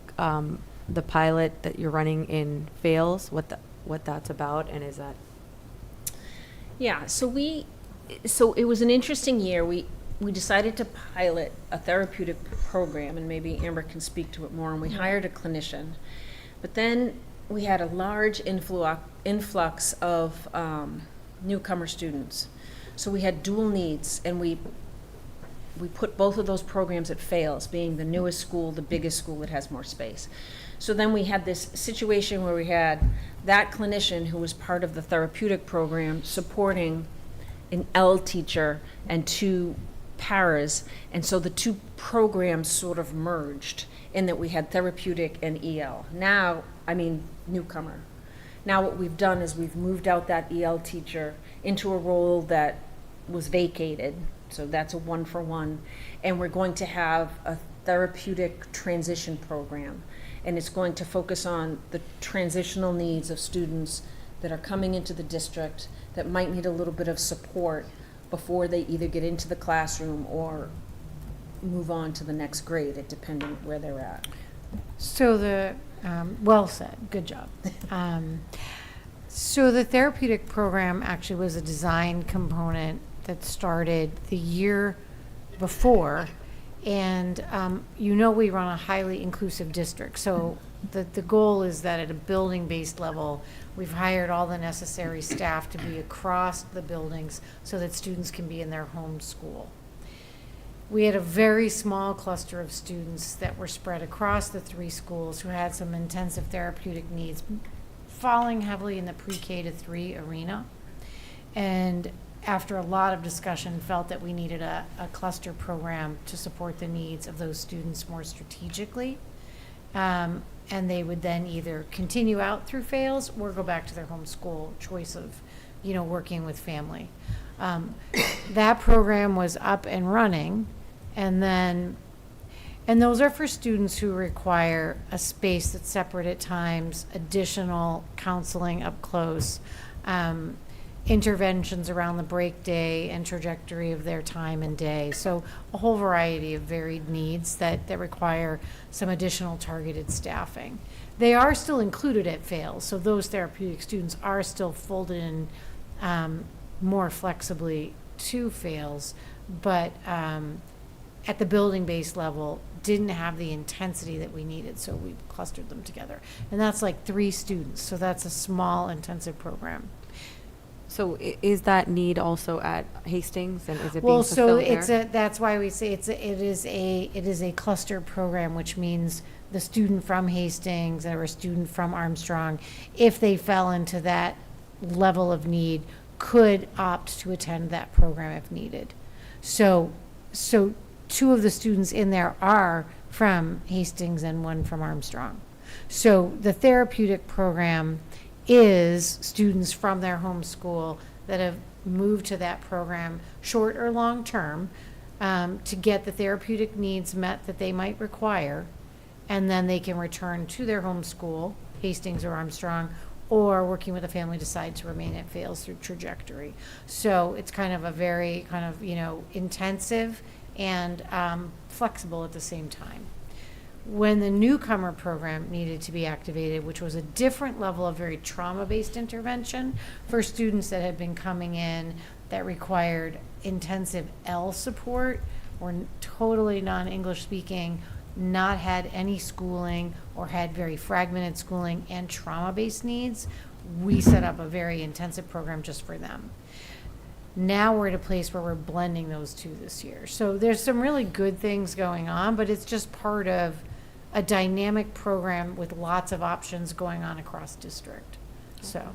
the pilot that you're running in Fales, what that's about, and is that? Yeah, so it was an interesting year. We decided to pilot a therapeutic program, and maybe Amber can speak to it more, and we hired a clinician. But then we had a large influx of newcomer students. So we had dual needs, and we put both of those programs at Fales, being the newest school, the biggest school that has more space. So then we had this situation where we had that clinician who was part of the therapeutic program supporting an L teacher and 2 paras, and so the 2 programs sort of merged in that we had therapeutic and EL. Newcomer. Now what we've done is we've moved out that EL teacher into a role that was vacated, so that's a 1-for-1, and we're going to have a therapeutic transition program. and it's going to focus on the transitional needs of students that are coming into the district that might need a little bit of support before they either get into the classroom or move on to the next grade, depending where they're at. So well said, good job. So the therapeutic program actually was a design component that started the year before. And we run a highly inclusive district. So the goal is that at a building-based level, we've hired all the necessary staff to be across the buildings so that students can be in their home school. We had a very small cluster of students that were spread across the 3 schools who had some intensive therapeutic needs, falling heavily in the pre-K to 3 arena. And after a lot of discussion, felt that we needed a cluster program to support the needs of those students more strategically. And they would then either continue out through fails or go back to their home school choice of, working with family. That program was up and running, and those are for students who require a space that's separate at times, additional counseling up close, interventions around the break day and trajectory of their time and day. So a whole variety of varied needs that require some additional targeted staffing. They are still included at fails, so those therapeutic students are still folded in more flexibly to fails, but at the building-based level, didn't have the intensity that we needed, so we clustered them together. And that's like 3 students, so that's a small intensive program. So is that need also at Hastings, and is it being Well, so fulfilled there? that's why we say it is a cluster program, which means the student from Hastings or a student from Armstrong, if they fell into that level of need, could opt to attend that program if needed. So 2 of the students in there are from Hastings and 1 from Armstrong. So the therapeutic program is students from their home school that have moved to that program, short or long term, to get the therapeutic needs met that they might require, and then they can return to their home school, Hastings or Armstrong, or working with a family decide to remain at fails through trajectory. So it's kind of a very intensive and flexible at the same time. When the newcomer program needed to be activated, which was a different level of very trauma-based intervention for students that had been coming in that required intensive L support, or totally non-English speaking, not had any schooling or had very fragmented schooling and trauma-based needs, we set up a very intensive program just for them. Now we're at a place where we're blending those 2 this year. So there's some really good things going on, but it's just part of a dynamic program with lots of options going on across district. So.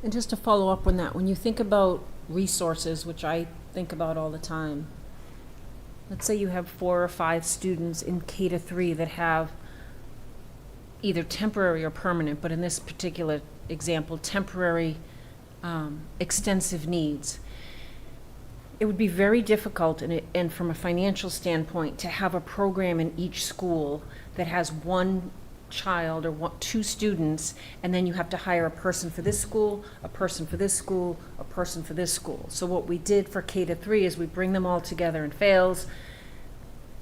And just to follow up on that, when you think about resources, which I think about all the time, let's say you have 4 or 5 students in K to 3 that have either temporary or permanent, but in this particular example, temporary extensive needs. It would be very difficult, and from a financial standpoint, to have a program in each school that has 1 child or 2 students, and then you have to hire a person for this school, a person for this school, a person for this school. So what we did for K to 3 is we bring them all together in fails.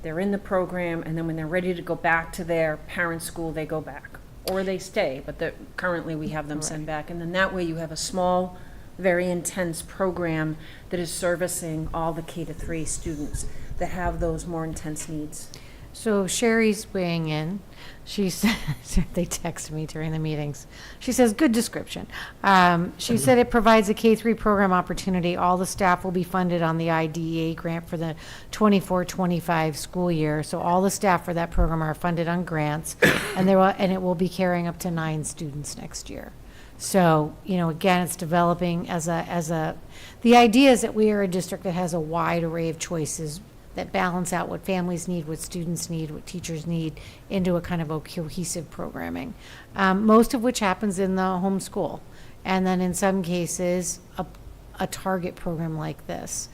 They're in the program, and then when they're ready to go back to their parent school, they go back. Or they stay, but currently we have them send back. And then that way you have a small, very intense program that is servicing all the K to 3 students that have those more intense needs. So Sherry's weighing in. She said, they text me during the meetings. She says, good description. She said it provides a K-3 program opportunity. All the staff will be funded on the IDEA grant for the 24-25 school year. So all the staff for that program are funded on grants, and it will be carrying up to 9 students next year. So, again, it's developing the idea is that we are a district that has a wide array of choices that balance out what families need, what students need, what teachers need, into a kind of a cohesive programming, most of which happens in the home school. And then in some cases, a target program like this.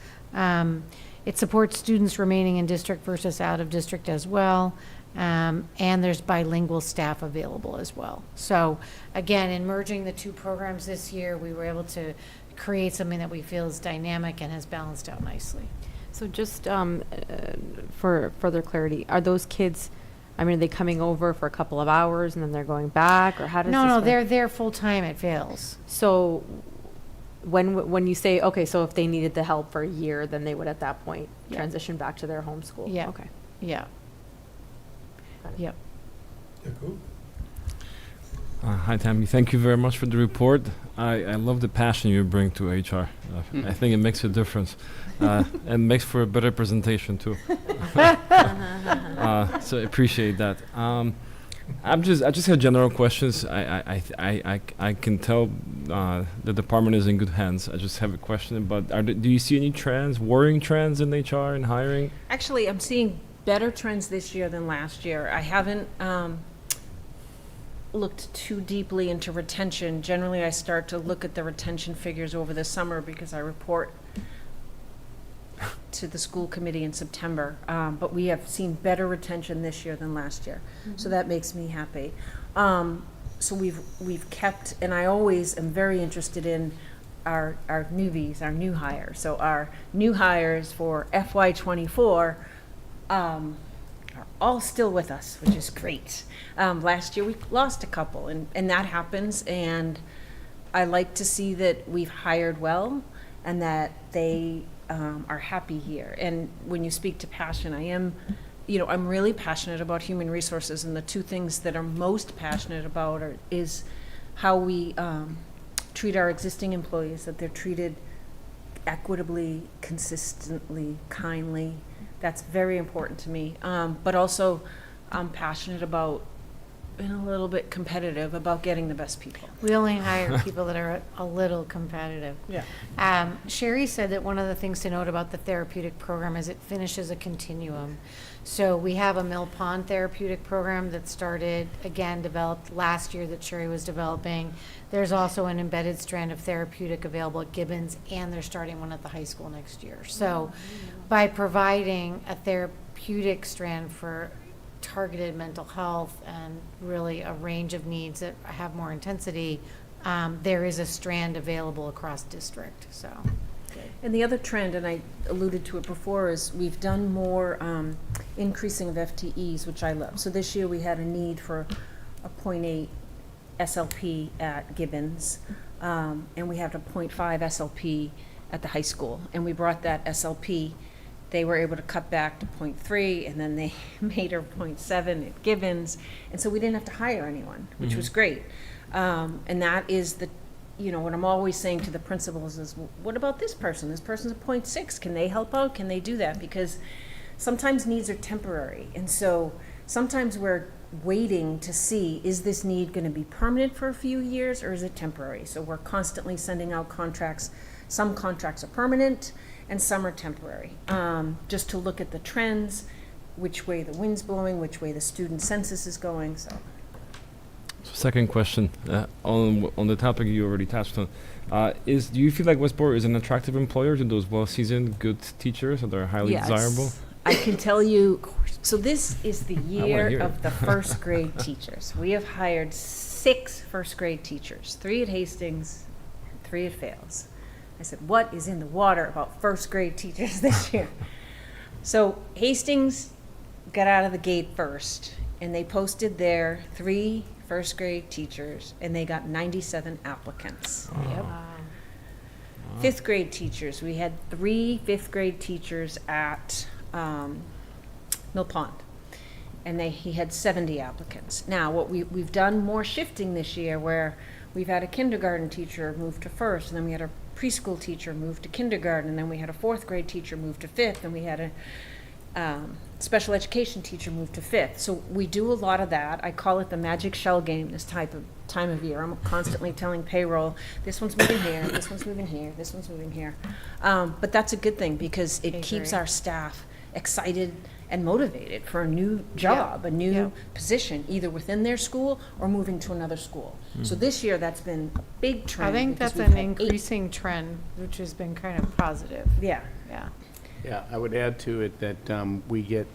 it supports students remaining in district versus out of district as well. And there's bilingual staff available as well. So again, in merging the two programs this year, we were able to create something that we feel is dynamic and has balanced out nicely. So just for further clarity, are those kids, I mean, are they coming over for a couple of hours and then they're going back, or how does this No, work? they're there full-time at Vales. So when you say, okay, so if they needed the help for a year, then they would at that point Yeah. transition back to their home school? Yeah. Okay. Yeah. Yep. Jakub? Hi, Tammy. Thank you very much for the report. I love the passion you bring to HR. I think it makes a difference and makes for a better presentation too. So I appreciate that. I just have general questions. I can tell the department is in good hands. I just have a question. But do you see any trends, worrying trends in HR and hiring? Actually, I'm seeing better trends this year than last year. I haven't looked too deeply into retention. Generally, I start to look at the retention figures over the summer because I report to the school committee in September. But we have seen better retention this year than last year. So that makes me happy. So we've kept, and I always am very interested in our newbies, our new hires. So our new hires for FY24 are all still with us, which is great. Last year we lost a couple, and that happens, and I like to see that we've hired well and that they are happy here. And when you speak to passion, I'm really passionate about human resources, and the two things that I'm most passionate about is how we treat our existing employees, that they're treated equitably, consistently, kindly. That's very important to me. But also, I'm passionate about, and a little bit competitive about getting the best people. We only hire people that are a little competitive. Yeah. Sherry said that one of the things to note about the therapeutic program is it finishes a continuum. So we have a Mill Pond therapeutic program that started, again, developed last year that Sherry was developing. There's also an embedded strand of therapeutic available at Gibbons, and they're starting one at the high school next year. So by providing a therapeutic strand for targeted mental health and really a range of needs that have more intensity, there is a strand available across district, so. And the other trend, and I alluded to it before, is we've done more increasing of FTEs, which I love. So this year we had a need for a 0.8 SLP at Gibbons, and we have a 0.5 SLP at the high school. And we brought that SLP, they were able to cut back to 0.3, and then they made her 0.7 at Gibbons. And so we didn't have to hire anyone, which was great. And that is what I'm always saying to the principals is, well, what about this person? This person's a 0.6. Can they help out? Can they do that? Because sometimes needs are temporary. And so sometimes we're waiting to see, is this need going to be permanent for a few years or is it temporary? So we're constantly sending out contracts. Some contracts are permanent and some are temporary, just to look at the trends, which way the wind's blowing, which way the student census is going. So Second question, on the topic you already touched on, do you feel like Westborough is an attractive employer to those well-seasoned, good teachers that are highly desirable? I can tell you, so this is the year hear of it. the first grade teachers. We have hired 6 first grade teachers, 3 at Hastings, and 3 at Fales. I said, what is in the water about first grade teachers this year? So Hastings got out of the gate first, and they posted their 3 first grade teachers, and they got 97 applicants. Yep. 5th grade teachers, we had 3 5th grade teachers at Mill Pond, and he had 70 applicants. Now, what we've done more shifting this year, where we've had a kindergarten teacher move to 1st, and then we had a preschool teacher move to kindergarten, and then we had a 4th grade teacher move to 5th, and we had a special education teacher move to 5th. So we do a lot of that. I call it the magic shell game this time of year. I'm constantly telling payroll, this one's moving here, this one's moving here, this one's moving here. But that's a good thing because it keeps our staff excited and motivated for a new job, a new position, either within their school or moving to another school. So this year, that's been a big trend. I think because that's we've an had 8. increasing trend, which has been kind of positive. Yeah. Yeah. Yeah, I would add to it that we get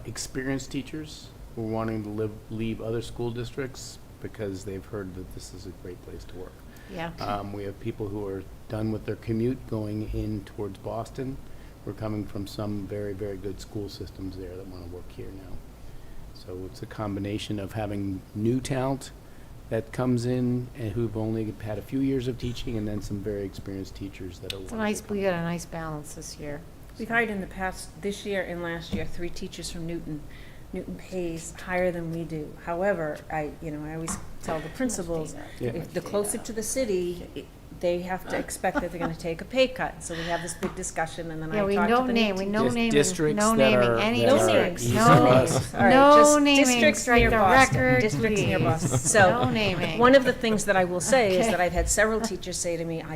experienced teachers who are wanting to leave other school districts because they've heard that this is a great place to work. Yeah. We have people who are done with their commute going in towards Boston. We're coming from some very, very good school systems there that want to work here now. So it's a combination of having new talent that comes in and who've only had a few years of teaching, and then some very experienced teachers that are. It's a nice, we got a nice balance this year. We've hired in the past, this year and last year, 3 teachers from Newton. Newton pays higher than we do. However, I always tell the principals, Yeah. if the closer to the city, they have to expect that they're gonna take a pay cut. So we have this big discussion, and then I Yeah, talk we to the no new name, we teachers. no Just naming, districts no that naming are- any that No are districts. names, easy no for names. us. All right, No just naming, districts strike near the Boston, record, districts near please. Boston. So, No naming. one of the things that I will say is Okay. that I've had several teachers say to me, I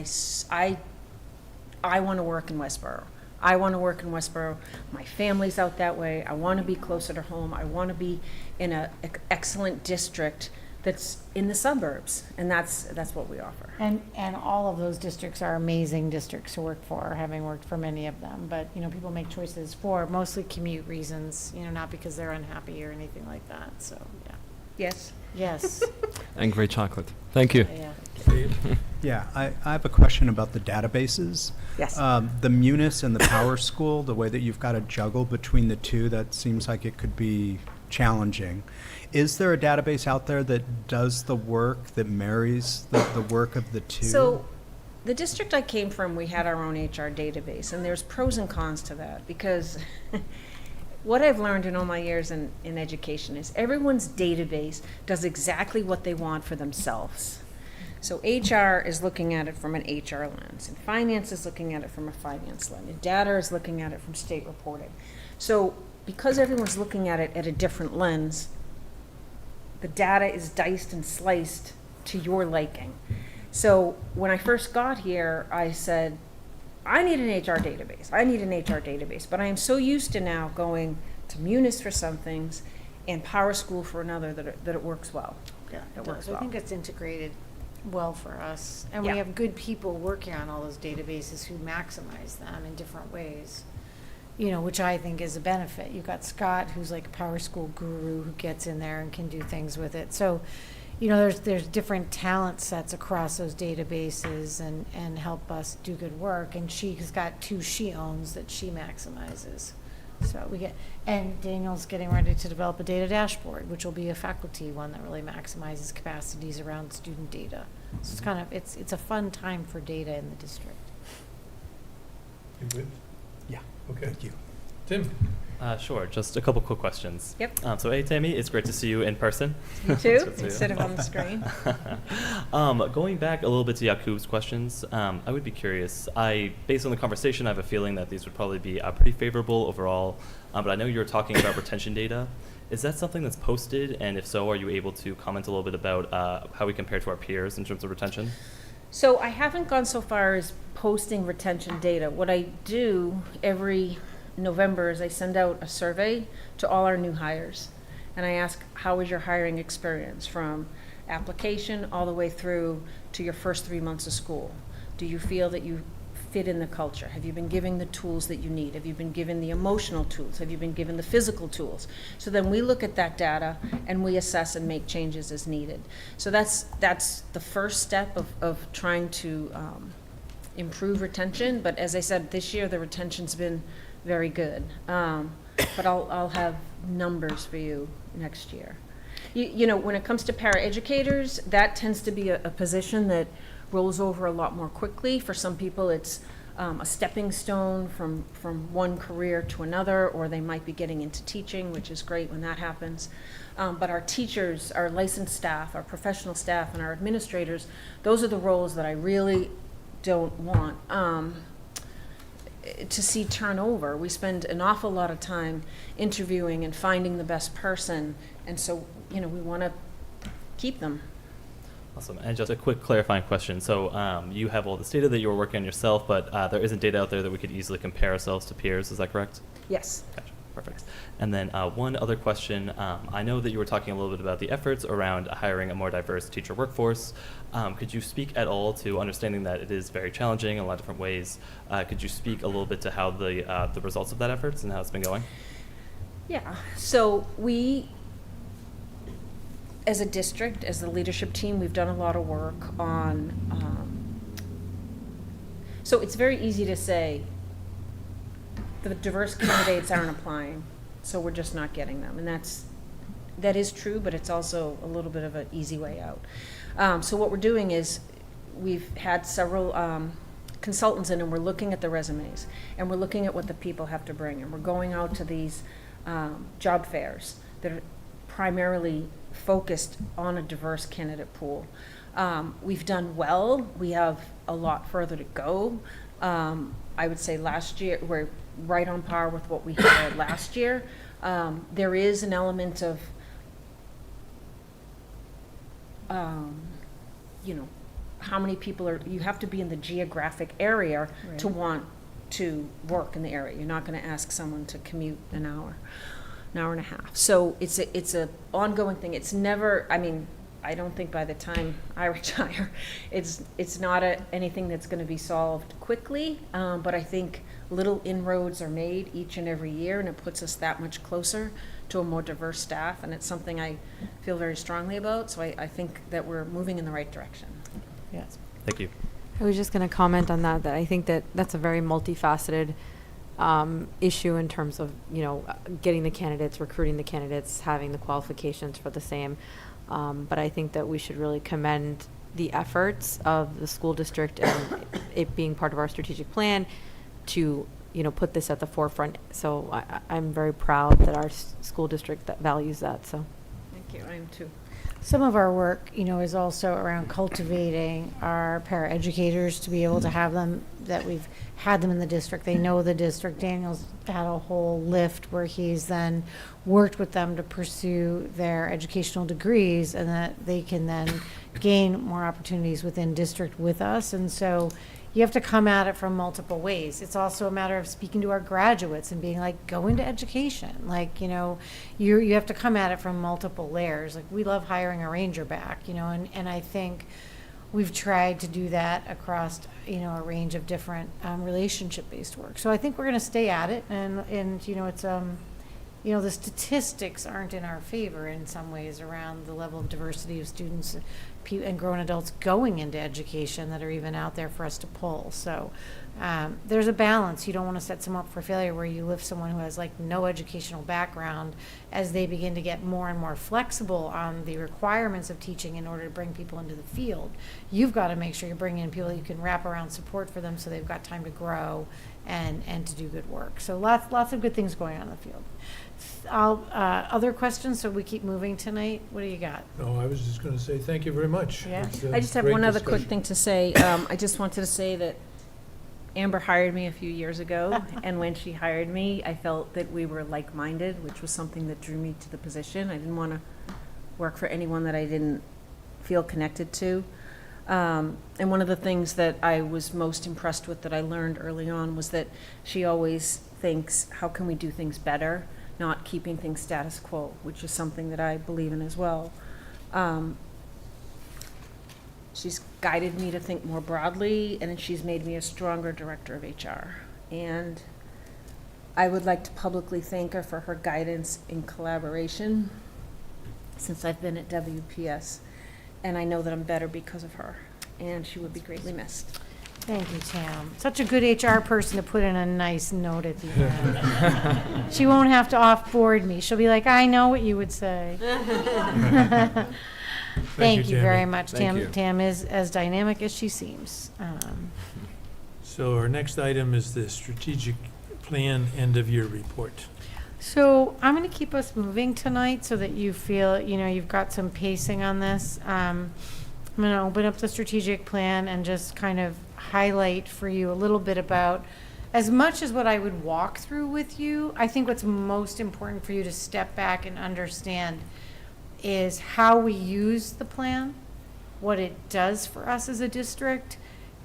want to work in Westborough. I want to work in Westborough. My family's out that way. I want to be closer to home. I want to be in an excellent district that's in the suburbs, and that's what we offer. And all of those districts are amazing districts to work for, having worked for many of them. But, people make choices for mostly commute reasons, not because they're unhappy or anything like that, so, yeah. Yes. Yes, And great chocolate. Thank you. yeah. Dave? Yeah, I have a question about the databases. Yes. The Munis and the Power School, the way that you've got to juggle between the two, that seems like it could be challenging. Is there a database out there that does the work, that marries the work of the two? So, the district I came from, we had our own HR database, and there's pros and cons to that, because what I've learned in all my years in education is everyone's database does exactly what they want for themselves. So HR is looking at it from an HR lens, and finance is looking at it from a finance lens, and data is looking at it from state reporting. So because everyone's looking at it at a different lens, the data is diced and sliced to your liking. So when I first got here, I said, I need an HR database. I need an HR database. But I am so used to now going to Munis for some things and Power School for another that it works well. Yeah, It it works does. I well. think it's integrated well for us. And Yeah. we have good people working on all those databases who maximize them in different ways, which I think is a benefit. You've got Scott, who's like a Power School guru who gets in there and can do things with it. So, there's different talent sets across those databases and help us do good work. And she's got 2 she owns that she maximizes. So and Daniel's getting ready to develop a data dashboard, which will be a faculty one that really maximizes capacities around student data. So it's a fun time for data in the district. You good? Yeah, Okay. thank you. Tim? Sure, just a couple quick questions. Yep. So, hey, Tammy, it's great to see you in person. You It's too, good to see you. instead of on the screen. Going back a little bit to Yakub's questions, I would be curious. Based on the conversation, I have a feeling that these would probably be pretty favorable overall. But I know you were talking about retention data. Is that something that's posted? And if so, are you able to comment a little bit about how we compare to our peers in terms of retention? So I haven't gone so far as posting retention data. What I do every November is I send out a survey to all our new hires. And I ask, how was your hiring experience from application all the way through to your first 3 months of school? Do you feel that you fit in the culture? Have you been given the tools that you need? Have you been given the emotional tools? Have you been given the physical tools? So then we look at that data and we assess and make changes as needed. So that's the first step of trying to improve retention. But as I said, this year the retention's been very good. But I'll have numbers for you next year. When it comes to paraeducators, that tends to be a position that rolls over a lot more quickly. For some people, it's a stepping stone from one career to another, or they might be getting into teaching, which is great when that happens. But our teachers, our licensed staff, our professional staff, and our administrators, those are the roles that I really don't want to see turnover. We spend an awful lot of time interviewing and finding the best person, and so we want to keep them. Awesome. And just a quick clarifying question. So you have all this data that you were working on yourself, but there isn't data out there that we could easily compare ourselves to peers. Is that correct? Yes. Gotcha. Perfect. And then one other question. I know that you were talking a little bit about the efforts around hiring a more diverse teacher workforce. Could you speak at all to understanding that it is very challenging in a lot of different ways? Could you speak a little bit to how the results of that efforts and how it's been going? Yeah, so we, as a district, as the leadership team, we've done a lot of work on, so it's very easy to say, the diverse candidates aren't applying, so we're just not getting them. And that is true, but it's also a little bit of an easy way out. So what we're doing is we've had several consultants in, and we're looking at the resumes, and we're looking at what the people have to bring, and we're going out to these job fairs that are primarily focused on a diverse candidate pool. We've done well. We have a lot further to go. I would say last year, we're right on par with what we had last year. There is an element of, how many people you have to be in the geographic area to want to work in the area. You're not going to ask someone to commute an hour and a half. So it's a ongoing thing. It's never, I don't think by the time I retire, it's not anything that's going to be solved quickly, but I think little inroads are made each and every year, and it puts us that much closer to a more diverse staff, and it's something I feel very strongly about, so I think that we're moving in the right direction. Yes. Thank you. I was just going to comment on that I think that that's a very multifaceted issue in terms of, getting the candidates, recruiting the candidates, having the qualifications for the same. But I think that we should really commend the efforts of the school district and it being part of our strategic plan to, put this at the forefront. So I'm very proud that our school district that values that. So Thank you. I am too. Some of our work, is also around cultivating our paraeducators to be able to have them, that we've had them in the district. They know the district. Daniel's had a whole lift where he's then worked with them to pursue their educational degrees, and that they can then gain more opportunities within district with us. And so you have to come at it from multiple ways. It's also a matter of speaking to our graduates and being like, go into education. Like, you have to come at it from multiple layers. Like, we love hiring a ranger back, and I think we've tried to do that across, a range of different relationship-based work. So I think we're going to stay at it, and it's, the statistics aren't in our favor in some ways around the level of diversity of students and grown adults going into education that are even out there for us to pull. So there's a balance. You don't want to set someone up for failure where you lift someone who has no educational background as they begin to get more and more flexible on the requirements of teaching in order to bring people into the field. You've got to make sure you're bringing in people you can wrap around support for them so they've got time to grow and to do good work. So lots of good things going on in the field. Other questions, so we keep moving tonight? What do you got? No, I was just going to say thank you very much. Yeah. It's, I just have great one other quick discussion. thing to say. I just wanted to say that Amber hired me a few years ago, and when she hired me, I felt that we were like-minded, which was something that drew me to the position. I didn't want to work for anyone that I didn't feel connected to. And one of the things that I was most impressed with that I learned early on was that she always thinks, how can we do things better, not keeping things status quo, which is something that I believe in as well. She's guided me to think more broadly, and she's made me a stronger director of HR. And I would like to publicly thank her for her guidance and collaboration since I've been at WPS. And I know that I'm better because of her, and she would be greatly missed. Thank you, Tam. Such a good HR person to put in a nice note at the end. She won't have to off-board me. She'll be like, I know what you would say. Thank you very Tammy. much. Thank you. Tam is as dynamic as she seems. So our next item is the strategic plan end-of-year report. So I'm going to keep us moving tonight so that you feel, you've got some pacing on this. I'm going to open up the strategic plan and just kind of highlight for you a little bit about, as much as what I would walk through with you, I think what's most important for you to step back and understand is how we use the plan, what it does for us as a district,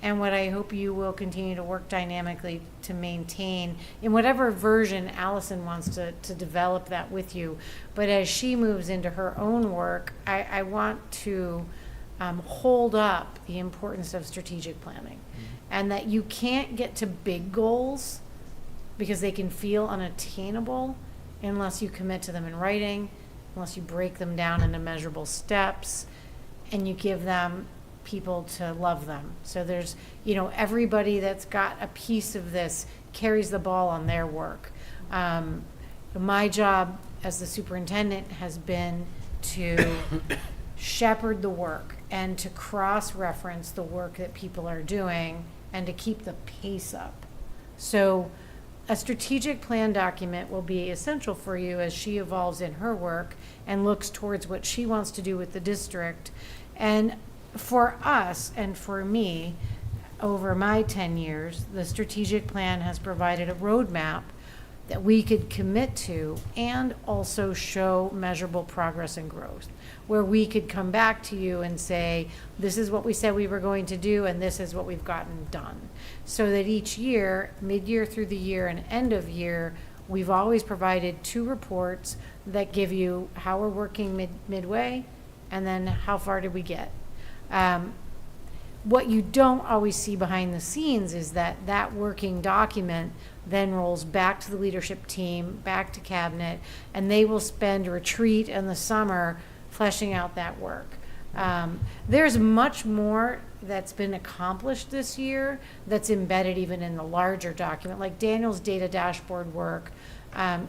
and what I hope you will continue to work dynamically to maintain in whatever version Allison wants to develop that with you. But as she moves into her own work, I want to hold up the importance of strategic planning, and that you can't get to big goals because they can feel unattainable unless you commit to them in writing, unless you break them down into measurable steps, and you give them people to love them. So there's, everybody that's got a piece of this carries the ball on their work. My job as the superintendent has been to shepherd the work and to cross-reference the work that people are doing and to keep the pace up. So a strategic plan document will be essential for you as she evolves in her work and looks towards what she wants to do with the district. And for us and for me, over my 10 years, the strategic plan has provided a roadmap that we could commit to and also show measurable progress and growth, where we could come back to you and say, this is what we said we were going to do and this is what we've gotten done. So that each year, mid-year through the year and end of year, we've always provided 2 reports that give you how we're working midway and then how far did we get. What you don't always see behind the scenes is that working document then rolls back to the leadership team, back to cabinet, and they will spend a retreat in the summer fleshing out that work. There's much more that's been accomplished this year that's embedded even in the larger document, like Daniel's data dashboard work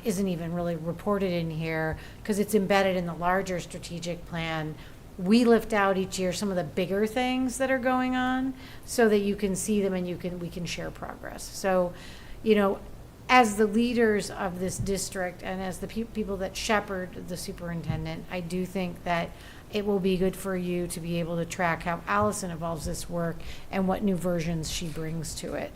isn't even really reported in here because it's embedded in the larger strategic plan. We lift out each year some of the bigger things that are going on so that you can see them and we can share progress. So, as the leaders of this district and as the people that shepherd the superintendent, I do think that it will be good for you to be able to track how Allison evolves this work and what new versions she brings to it.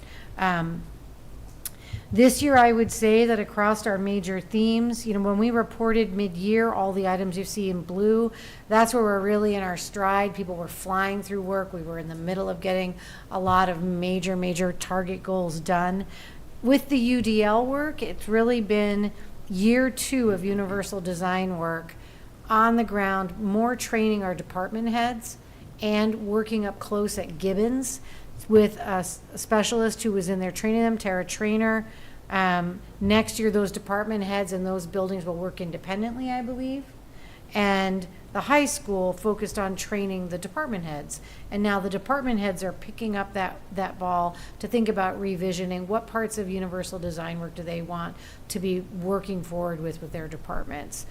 This year, I would say that across our major themes, when we reported mid-year, all the items you see in blue, that's where we're really in our stride. People were flying through work. We were in the middle of getting a lot of major target goals done. With the UDL work, it's really been year 2 of universal design work on the ground, more training our department heads and working up close at Gibbons with a specialist who was in there training them, Tara Trainer. Next year, those department heads and those buildings will work independently, I believe. And the high school focused on training the department heads. And now the department heads are picking up that ball to think about revisioning what parts of universal design work do they want to be working forward with their departments.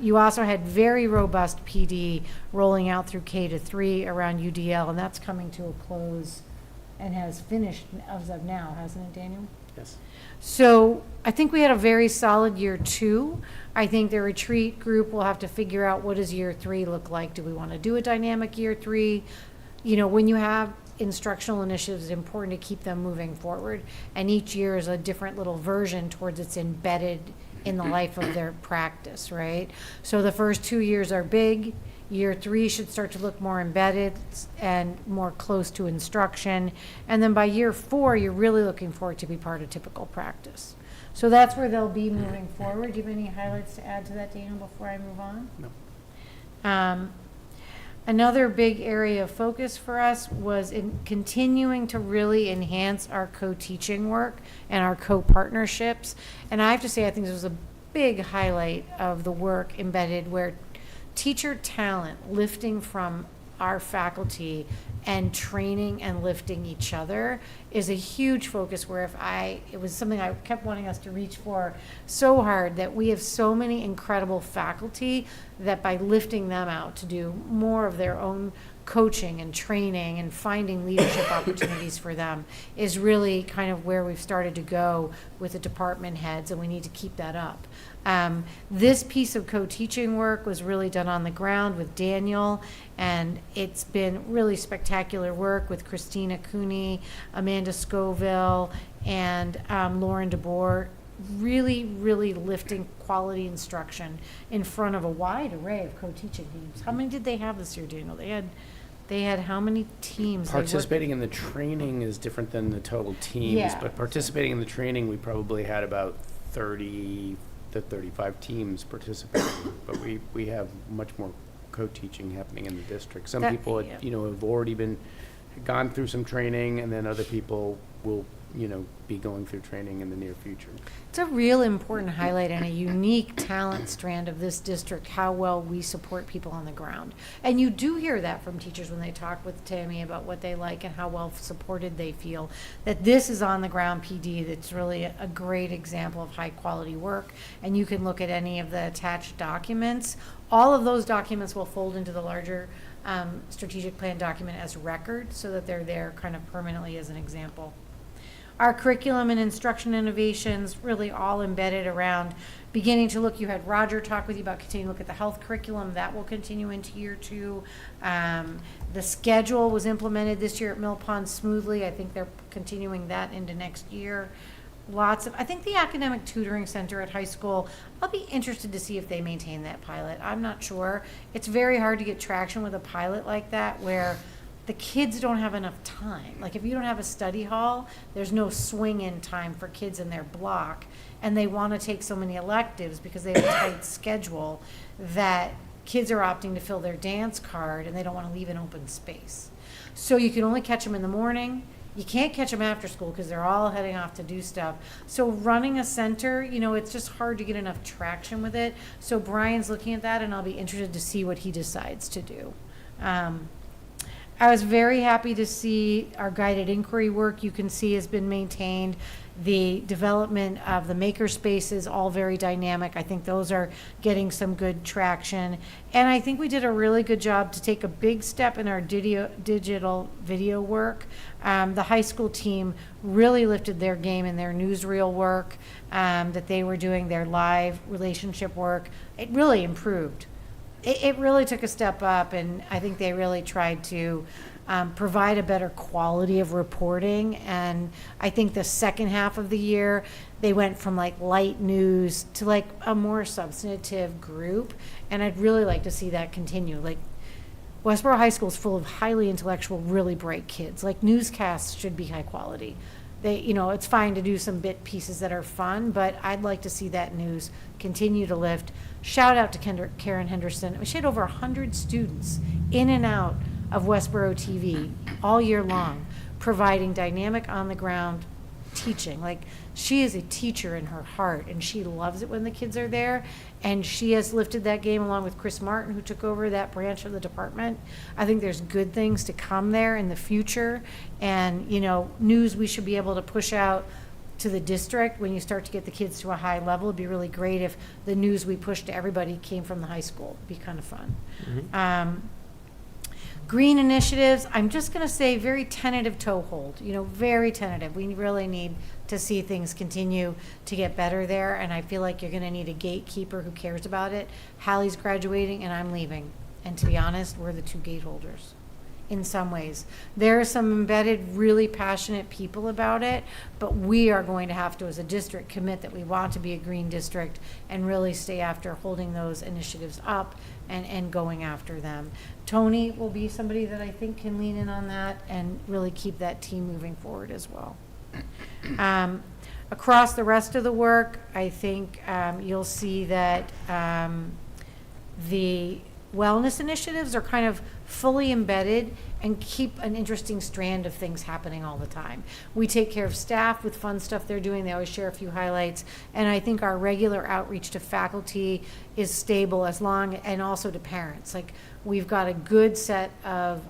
You also had very robust PD rolling out through K-3 around UDL, and that's coming to a close and has finished as of now, hasn't it, Daniel? Yes. So I think we had a very solid year 2. I think the retreat group will have to figure out what does year 3 look like. Do we want to do a dynamic year 3? When you have instructional initiatives, it's important to keep them moving forward. And each year is a different little version towards it's embedded in the life of their practice, right? So the first 2 years are big. Year 3 should start to look more embedded and more close to instruction. And then by year 4, you're really looking for it to be part of typical practice. So that's where they'll be moving forward. Do you have any highlights to add to that, Daniel, before I move on? No. Another big area of focus for us was in continuing to really enhance our co-teaching work and our co-partnerships. And I have to say, I think this was a big highlight of the work embedded where teacher talent lifting from our faculty and training and lifting each other is a huge focus where it was something I kept wanting us to reach for so hard, that we have so many incredible faculty that by lifting them out to do more of their own coaching and training and finding leadership opportunities for them is really kind of where we've started to go with the department heads, and we need to keep that up. This piece of co-teaching work was really done on the ground with Daniel, and it's been really spectacular work with Christina Cooney, Amanda Scoville, and Lauren DeBoer, really lifting quality instruction in front of a wide array of co-teaching teams. How many did they have this year, Daniel? They had They had how many teams? They worked- Participating in the training is different than the total teams, Yeah. but participating in the training, we probably had about 30 to 35 teams participating. But we have much more co-teaching happening in the district. Some That- people, yeah. have already gone through some training, and then other people will, be going through training in the near future. It's a real important highlight and a unique talent strand of this district, how well we support people on the ground. And you do hear that from teachers when they talk with Tammy about what they like and how well supported they feel, that this is on the ground PD that's really a great example of high quality work. And you can look at any of the attached documents. All of those documents will fold into the larger strategic plan document as record so that they're there kind of permanently as an example. Our curriculum and instruction innovations really all embedded around beginning to look, you had Roger talk with you about continuing to look at the health curriculum, that will continue into year 2. The schedule was implemented this year at Mill Pond smoothly. I think they're continuing that into next year. I think the academic tutoring center at high school, I'll be interested to see if they maintain that pilot. I'm not sure. It's very hard to get traction with a pilot like that where the kids don't have enough time. Like if you don't have a study hall, there's no swing in time for kids in their block, and they want to take so many electives because they have a tight schedule that kids are opting to fill their dance card and they don't want to leave an open space. So you can only catch them in the morning. You can't catch them after school because they're all heading off to do stuff. So running a center, it's just hard to get enough traction with it. So Brian's looking at that, and I'll be interested to see what he decides to do. I was very happy to see our guided inquiry work, you can see, has been maintained. The development of the maker spaces, all very dynamic. I think those are getting some good traction. And I think we did a really good job to take a big step in our digital video work. The high school team really lifted their game in their newsreel work that they were doing, their live relationship work. It really improved. It really took a step up, and I think they really tried to provide a better quality of reporting. And I think the second half of the year, they went from like light news to like a more substantive group. And I'd really like to see that continue. Like Westborough High School is full of highly intellectual, really bright kids. Like newscasts should be high quality. It's fine to do some bit pieces that are fun, but I'd like to see that news continue to lift. Shout out to Karen Henderson. She had over 100 students in and out of Westborough TV all year long, providing dynamic on-the-ground teaching. Like, she is a teacher in her heart, and she loves it when the kids are there. And she has lifted that game along with Chris Martin, who took over that branch of the department. I think there's good things to come there in the future. And, news we should be able to push out to the district when you start to get the kids to a high level. It'd be really great if the news we push to everybody came from the high school. It'd be kind of fun. Mm-hmm. Green initiatives, I'm just going to say very tentative toehold, very tentative. We really need to see things continue to get better there, and I feel like you're going to need a gatekeeper who cares about it. Hallie's graduating, and I'm leaving. And to be honest, we're the two gateholders in some ways. There are some embedded, really passionate people about it, but we are going to have to, as a district, commit that we want to be a green district and really stay after holding those initiatives up and going after them. Tony will be somebody that I think can lean in on that and really keep that team moving forward as well. Across the rest of the work, I think you'll see that the wellness initiatives are kind of fully embedded and keep an interesting strand of things happening all the time. We take care of staff with fun stuff they're doing. They always share a few highlights. And I think our regular outreach to faculty is stable and also to parents. Like, we've got a good set of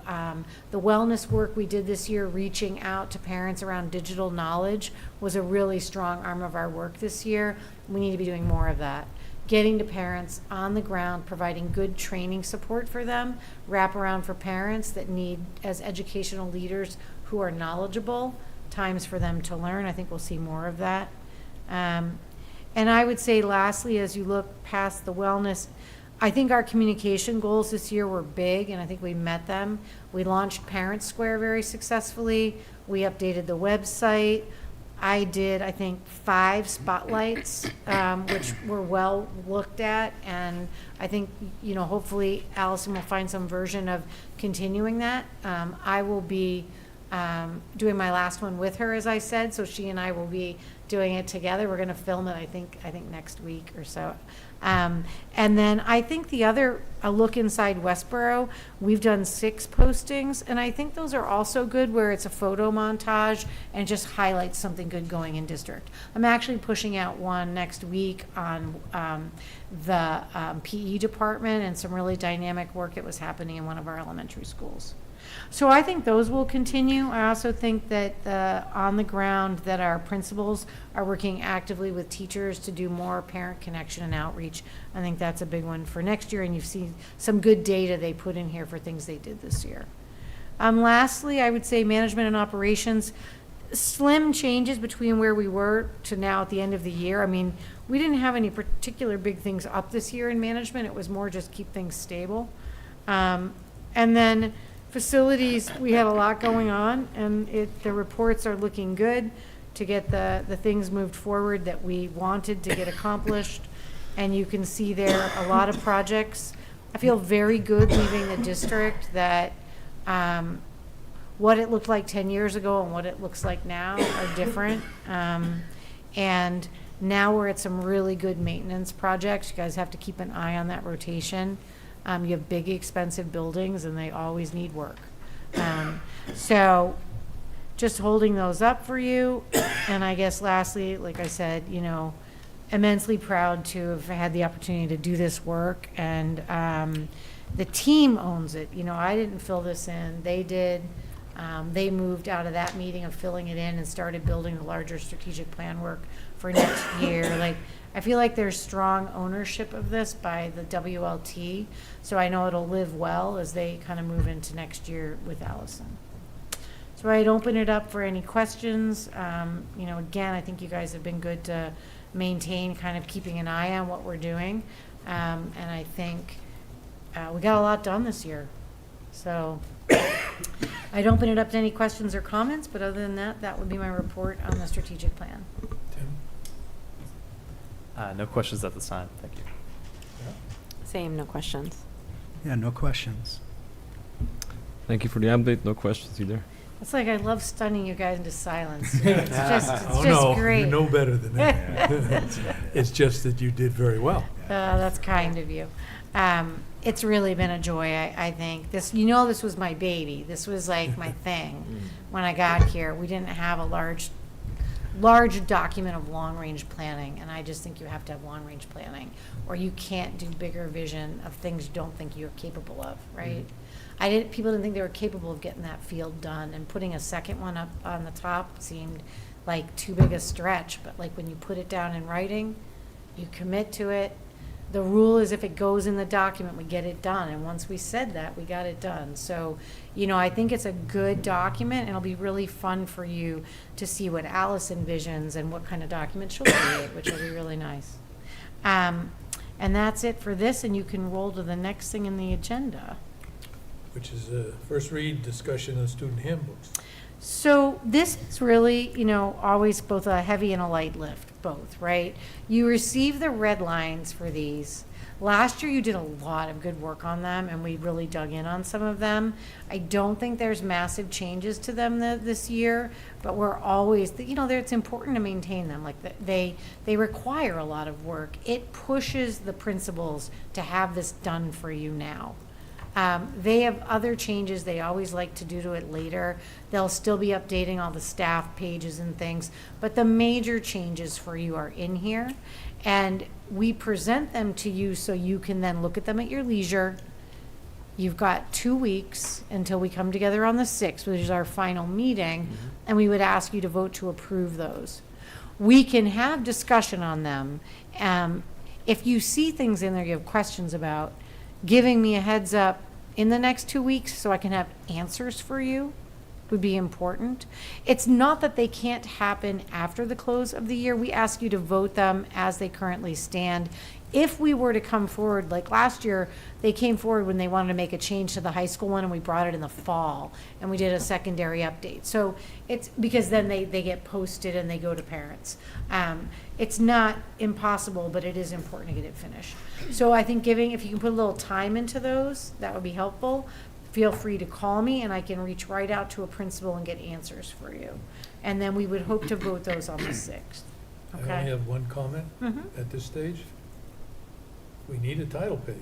the wellness work we did this year, reaching out to parents around digital knowledge was a really strong arm of our work this year. We need to be doing more of that. Getting to parents on the ground, providing good training support for them, wraparound for parents that need, as educational leaders who are knowledgeable, times for them to learn. I think we'll see more of that. And I would say lastly, as you look past the wellness, I think our communication goals this year were big, and I think we met them. We launched Parent Square very successfully. We updated the website. I did, I think, 5 spotlights, which were well looked at, and I think, hopefully Allison will find some version of continuing that. I will be doing my last one with her, as I said, so she and I will be doing it together. We're going to film it, I think next week or so. And then I think a look inside Westborough, we've done 6 postings, and I think those are also good where it's a photo montage and just highlights something good going in district. I'm actually pushing out one next week on the PE department and some really dynamic work that was happening in one of our elementary schools. So I think those will continue. I also think that on the ground that our principals are working actively with teachers to do more parent connection and outreach. I think that's a big one for next year, and you've seen some good data they put in here for things they did this year. Lastly, I would say management and operations, slim changes between where we were to now at the end of the year. I mean, we didn't have any particular big things up this year in management. It was more just keep things stable. And then facilities, we had a lot going on, and the reports are looking good to get the things moved forward that we wanted to get accomplished. And you can see there a lot of projects. I feel very good leaving the district that what it looked like 10 years ago and what it looks like now are different. And now we're at some really good maintenance projects. You guys have to keep an eye on that rotation. You have big, expensive buildings, and they always need work. So just holding those up for you. And I guess lastly, like I said, immensely proud to have had the opportunity to do this work. And the team owns it. I didn't fill this in. They did. They moved out of that meeting of filling it in and started building the larger strategic plan work for next year. I feel like there's strong ownership of this by the WLT, so I know it'll live well as they kind of move into next year with Allison. So I'd open it up for any questions. Again, I think you guys have been good to maintain kind of keeping an eye on what we're doing, and I think we got a lot done this year. So I'd open it up to any questions or comments, but other than that, that would be my report on the strategic plan. Tim? No questions at this time. Thank you. Same, no questions. Yeah, no questions. Thank you for the update. No questions either. It's like I love stunning you guys into silence. It's just No, great. you know better than that. It's just that you did very well. That's kind of you. It's really been a joy, I think. This was my baby. This was like my thing when I got here. We didn't have a large document of long-range planning, and I just think you have to have long-range planning, or you can't do bigger vision of things you don't think you're capable of, right? People didn't think they were capable of getting that field done, and putting a second one up on the top seemed like too big a stretch, but like when you put it down in writing, you commit to it. The rule is if it goes in the document, we get it done, and once we said that, we got it done. So, I think it's a good document, and it'll be really fun for you to see what Alice envisions and what kind of document she'll create, which will be really nice. And that's it for this, and you can roll to the next thing in the agenda. Which is a first read discussion of student handbooks. So this is really, always both a heavy and a light lift, both, right? You receive the red lines for these. Last year you did a lot of good work on them, and we really dug in on some of them. I don't think there's massive changes to them this year, but we're always, it's important to maintain them. They require a lot of work. It pushes the principals to have this done for you now. They have other changes they always like to do to it later. They'll still be updating all the staff pages and things, but the major changes for you are in here. And we present them to you so you can then look at them at your leisure. You've got 2 weeks until we come together on the 6th, which is our final meeting, and we would ask you to vote to approve those. We can have discussion on them. If you see things in there you have questions about, giving me a heads up in the next 2 weeks so I can have answers for you would be important. It's not that they can't happen after the close of the year. We ask you to vote them as they currently stand. If we were to come forward, like last year, they came forward when they wanted to make a change to the high school one, and we brought it in the fall, and we did a secondary update. So it's, because then they get posted and they go to parents. It's not impossible, but it is important to get it finished. So I think if you can put a little time into those, that would be helpful. Feel free to call me, and I can reach right out to a principal and get answers for you. And then we would hope to vote those on the 6th. I Okay? only have one comment Mhm. at this stage. We need a title page.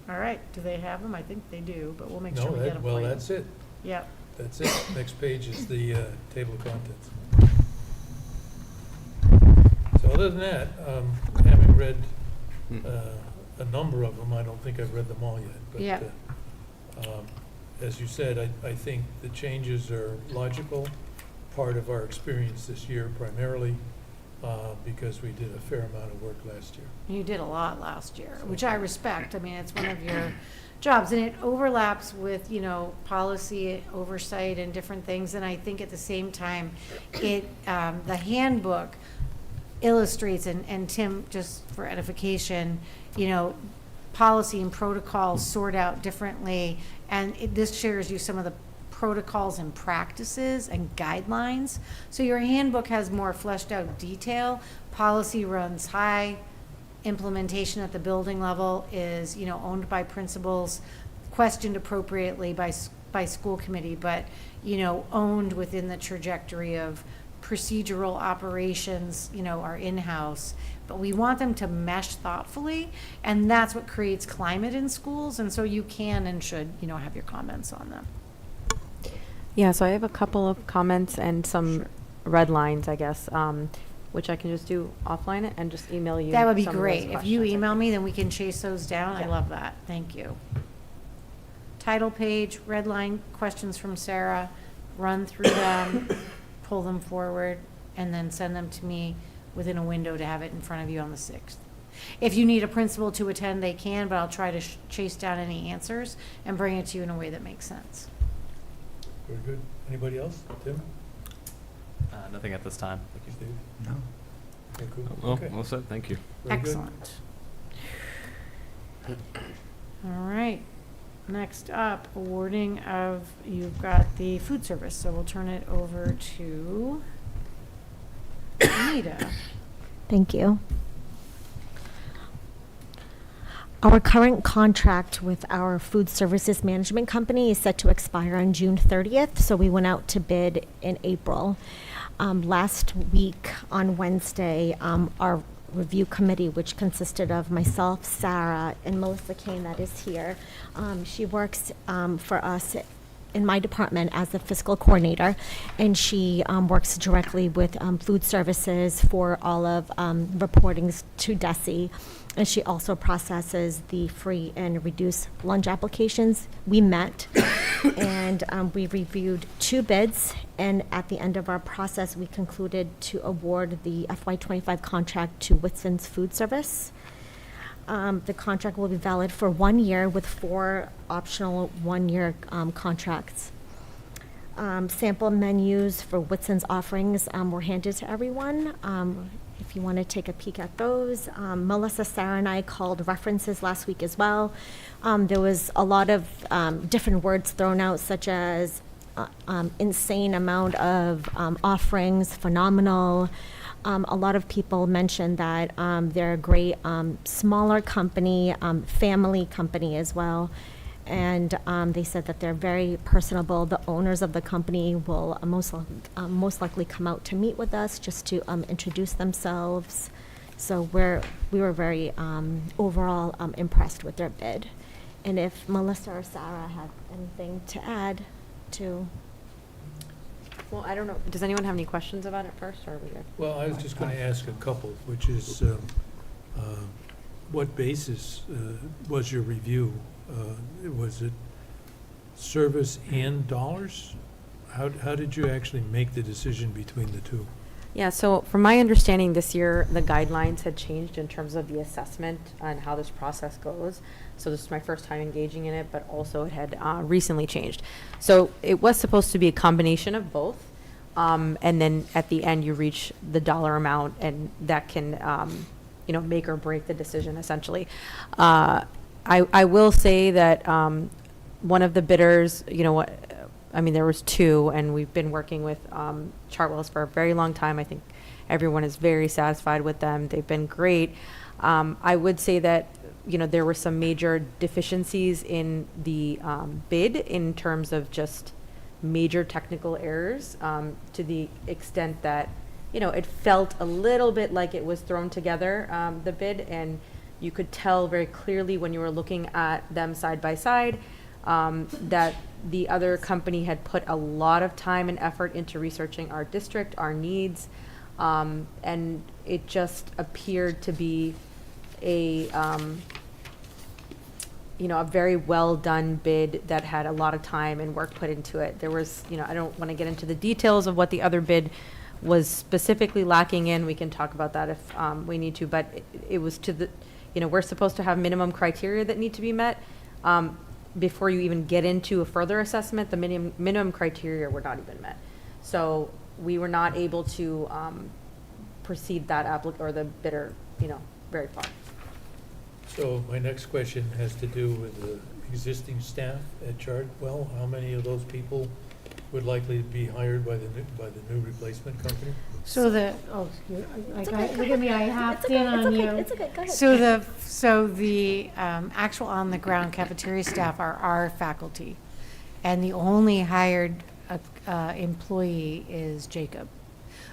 All right, do they have them? I think they do, but we'll make sure we get them for you. Well, that's it. Yep. That's it. Next page is the table of contents. So other than that, having read a number of them, I don't think I've read them all yet. But, Yeah. As you said, I think the changes are logical, part of our experience this year primarily, because we did a fair amount of work last year. You did a lot last year, which I respect. I mean, it's one of your jobs, and it overlaps with, policy oversight and different things. And I think at the same time, the handbook illustrates, and Tim, just for edification, policy and protocols sort out differently. And this shares you some of the protocols and practices and guidelines. So your handbook has more fleshed out detail. Policy runs high. Implementation at the building level is, owned by principals, questioned appropriately by school committee, but, owned within the trajectory of procedural operations, are in-house. But we want them to mesh thoughtfully, and that's what creates climate in schools. And so you can and should, have your comments on them. Yeah, so I have a couple of comments and some red lines, I guess, which I can just do offline and just email you. That would be some of those great. If you questions, I email think. me, then we can chase those down. I Yeah. love that. Thank you. Title page, red line, questions from Sarah, run through them, pull them forward, and then send them to me within a window to have it in front of you on the 6th. If you need a principal to attend, they can, but I'll try to chase down any answers and bring it to you in a way that makes sense. Very good. Anybody else? Tim? Nothing at this time. Thank you. Steve? No. Okay, cool. Well, Okay. well said. Thank you. Very good. Excellent. All right. Next up, awarding of, you've got the food service, so we'll turn it over to Anita. Thank you. Our current contract with our food services management company is set to expire on June 30th, so we went out to bid in April. Last week on Wednesday, our review committee, which consisted of myself, Sarah, and Melissa Kane, that is here, she works for us in my department as the fiscal coordinator, and she works directly with food services for all of reportings to DESE. And she also processes the free and reduced lunch applications. We met and we reviewed 2 bids, and at the end of our process, we concluded to award the FY25 contract to Whitson's Food Service. The contract will be valid for 1 year with 4 optional 1-year contracts. Sample menus for Whitson's offerings were handed to everyone. If you want to take a peek at those. Melissa, Sarah, and I called references last week as well. There was a lot of different words thrown out, such as insane amount of offerings, phenomenal. A lot of people mentioned that they're a great smaller company, family company as well. And they said that they're very personable. The owners of the company will most likely come out to meet with us just to introduce themselves. So we were very overall impressed with their bid. And if Melissa or Sarah have anything to add to. Well, I don't know. Does anyone have any questions about it first, or are we good? Well, I was just going to ask a couple, which is, what basis was your review? Was it service and dollars? How did you actually make the decision between the two? Yeah, so from my understanding this year, the guidelines had changed in terms of the assessment and how this process goes. So this is my first time engaging in it, but also it had recently changed. So it was supposed to be a combination of both. And then at the end, you reach the dollar amount, and that can, make or break the decision, essentially. I will say that one of the bidders, there was two, and we've been working with Chartwells for a very long time. I think everyone is very satisfied with them. They've been great. I would say that, there were some major deficiencies in the bid in terms of just major technical errors, to the extent that, it felt a little bit like it was thrown together, the bid, and you could tell very clearly when you were looking at them side by side, that the other company had put a lot of time and effort into researching our district, our needs, and it just appeared to be a very well done bid that had a lot of time and work put into it. There was, I don't want to get into the details of what the other bid was specifically lacking in. We can talk about that if we need to, but it was to the, we're supposed to have minimum criteria that need to be met. Before you even get into a further assessment, the minimum criteria were not even met. So we were not able to proceed that or the bidder, very far. So my next question has to do with the existing staff at Chartwell. How many of those people would likely be hired by the new replacement company? So look at me, I hopped in on you. It's okay, go ahead. So the actual on-the-ground cafeteria staff are our faculty, and the only hired employee is Jacob.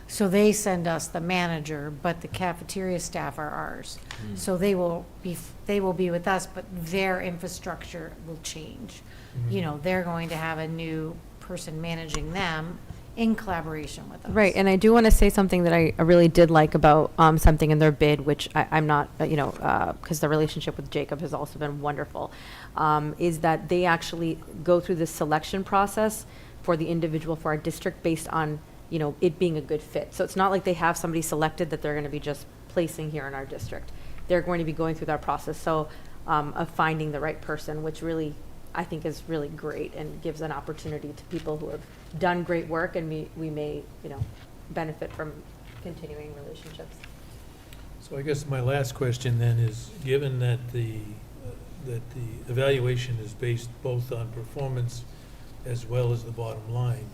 So they send us the manager, but the cafeteria staff are ours. So they will be with us, but their infrastructure will change. They're going to have a new person managing them in collaboration with us. Right, and I do want to say something that I really did like about something in their bid, which I'm not, because the relationship with Jacob has also been wonderful, is that they actually go through this selection process for the individual for our district based on, it being a good fit. So it's not like they have somebody selected that they're going to be just placing here in our district. They're going to be going through that process, so of finding the right person, which really, I think is really great and gives an opportunity to people who have done great work, and we may, benefit from continuing relationships. So I guess my last question then is, given that the evaluation is based both on performance as well as the bottom line,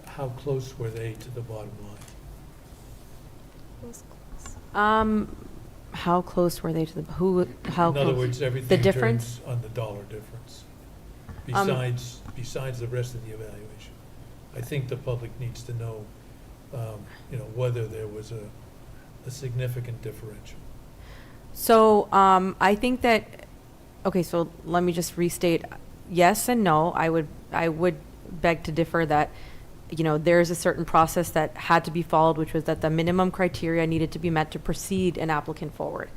how close were they to the bottom line? How close were they to the, how In close? other words, The everything difference? turns on the dollar difference, besides the rest of the evaluation. I think the public needs to know, whether there was a significant differential. So, I think that, okay, so let me just restate, yes and no. I would beg to differ that, there's a certain process that had to be followed, which was that the minimum criteria needed to be met to proceed an applicant forward.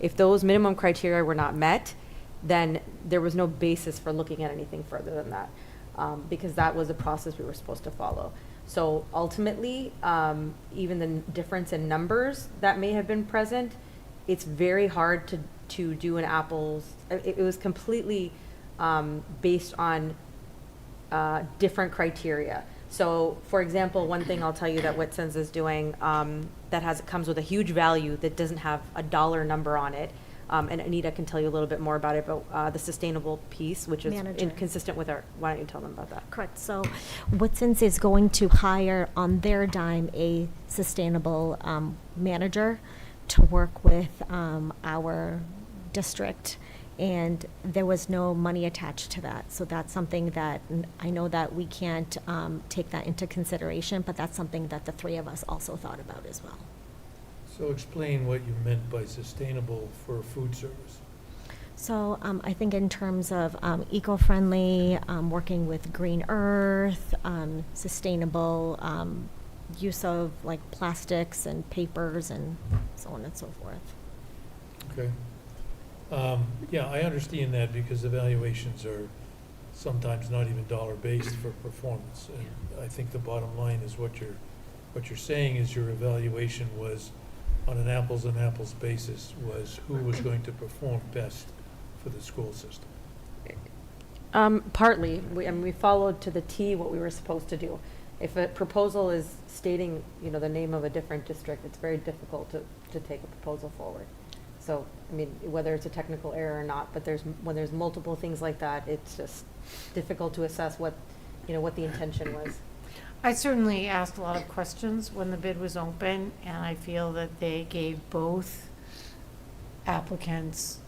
If those minimum criteria were not met, then there was no basis for looking at anything further than that, because that was a process we were supposed to follow. So ultimately, even the difference in numbers that may have been present, it's very hard to do an apples. It was completely based on different criteria. So, for example, one thing I'll tell you that Whitson's is doing that comes with a huge value that doesn't have a dollar number on it, and Anita can tell you a little bit more about it, but the sustainable piece, which is Manager. inconsistent with our, why don't you tell them about that? Correct. So Whitson's is going to hire on their dime a sustainable manager to work with our district, and there was no money attached to that. So that's something that I know that we can't take that into consideration, but that's something that the three of us also thought about as well. So explain what you meant by sustainable for food service. So I think in terms of eco-friendly, working with Green Earth, sustainable use of like plastics and papers and so on and so forth. Okay. Yeah, I understand that because evaluations are sometimes not even dollar-based for performance. And I think the bottom line is what you're what you're saying is your evaluation was, on an apples and apples basis, was who was going to perform best for the school system. Partly, we followed to the T what we were supposed to do. If a proposal is stating, the name of a different district, it's very difficult to take a proposal forward. So, whether it's a technical error or not, but when there's multiple things like that, it's just difficult to assess what the intention was. I certainly asked a lot of questions when the bid was open, and I feel that they gave both applicants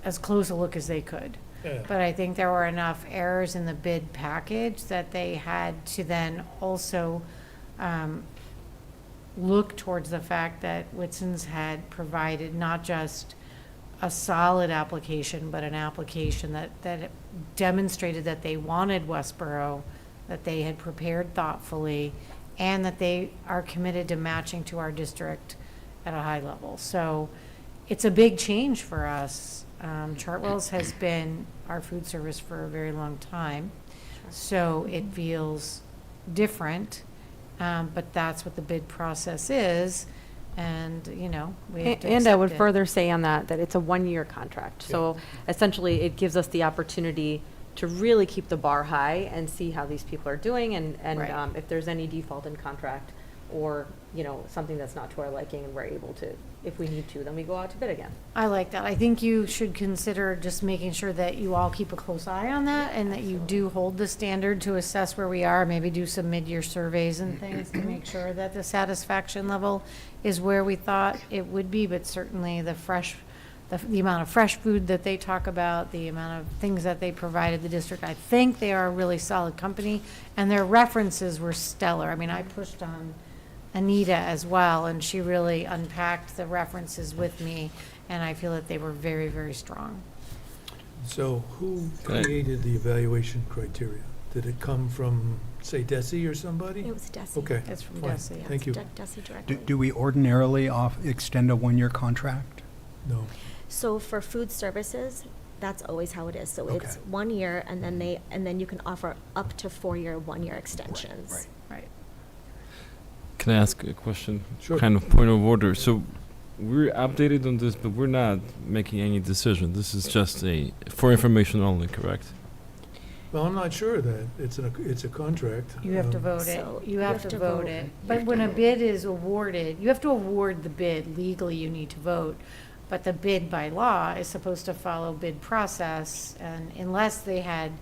as close a look as they could. Yeah. But I think there were enough errors in the bid package that they had to then also look towards the fact that Whitson's had provided not just a solid application, but an application that demonstrated that they wanted Westborough, that they had prepared thoughtfully, and that they are committed to matching to our district at a high level. So it's a big change for us. Chartwell's has been our food service for a very long time, so it feels different, but that's what the bid process is, and, we have to And I would accept it. further say on that it's a 1-year contract. So essentially, it gives us the opportunity to really keep the bar high and see how these people are doing, and Right. if there's any default in contract or, something that's not to our liking, and we're able to, if we need to, then we go out to bid again. I like that. I think you should consider just making sure that you all keep a close eye on that, and that you do hold the standard to assess where we are, maybe do some mid-year surveys and things to make sure that the satisfaction level is where we thought it would be, but certainly the amount of fresh food that they talk about, the amount of things that they provided the district, I think they are a really solid company, and their references were stellar. I pushed on Anita as well, and she really unpacked the references with me, and I feel that they were very, very strong. So who Okay. created the evaluation criteria? Did it come from, say, Desi or somebody? It was Desi. Okay. It's from fine. Desi, yeah. Thank you. Desi directly. Do we ordinarily extend a 1-year contract? No. So for food services, that's always how it is. So Okay. it's 1 year, and then you can offer up to 4-year, 1-year extensions. right. Right. Can I ask a question? Sure. Kind of point of order. So we're updated on this, but we're not making any decision. This is just for information only, correct? Well, I'm not sure of that. It's a contract. You have to vote it. So You have to vote it. But when a bid is awarded, you have to award the bid. Legally, you need to vote. But the bid by law is supposed to follow bid process, and unless they had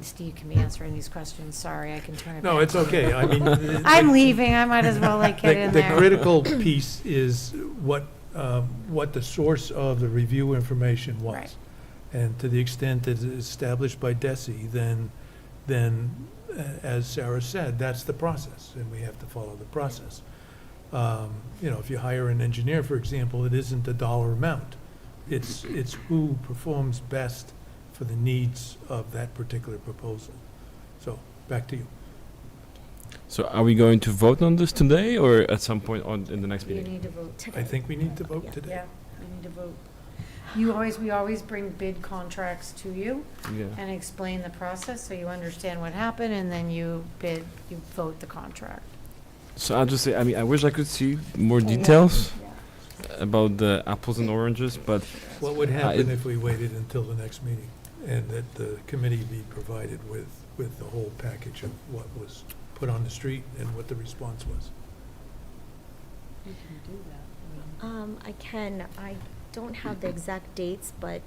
Steve can be answering these questions. Sorry, I can turn it back. No, it's okay. I'm leaving. I might as well get in The there. critical piece is what the source of the review information was. Right. And to the extent that it's established by Desi, then, as Sarah said, that's the process, and we have to follow the process. If you hire an engineer, for example, it isn't a dollar amount. It's who performs best for the needs of that particular proposal. So, back to you. So are we going to vote on this today or at some point in the next You meeting? need to vote. Today. I think we need to vote Yeah. today. Yeah, we need to vote. We always bring bid contracts to you Yeah. and explain the process, so you understand what happened, and then you vote the contract. So I'll just say, I wish I could see more details about the apples and oranges, but What would happen I- if we waited until the next meeting and that the committee be provided with the whole package of what was put on the street and what the response was? I don't have the exact dates, but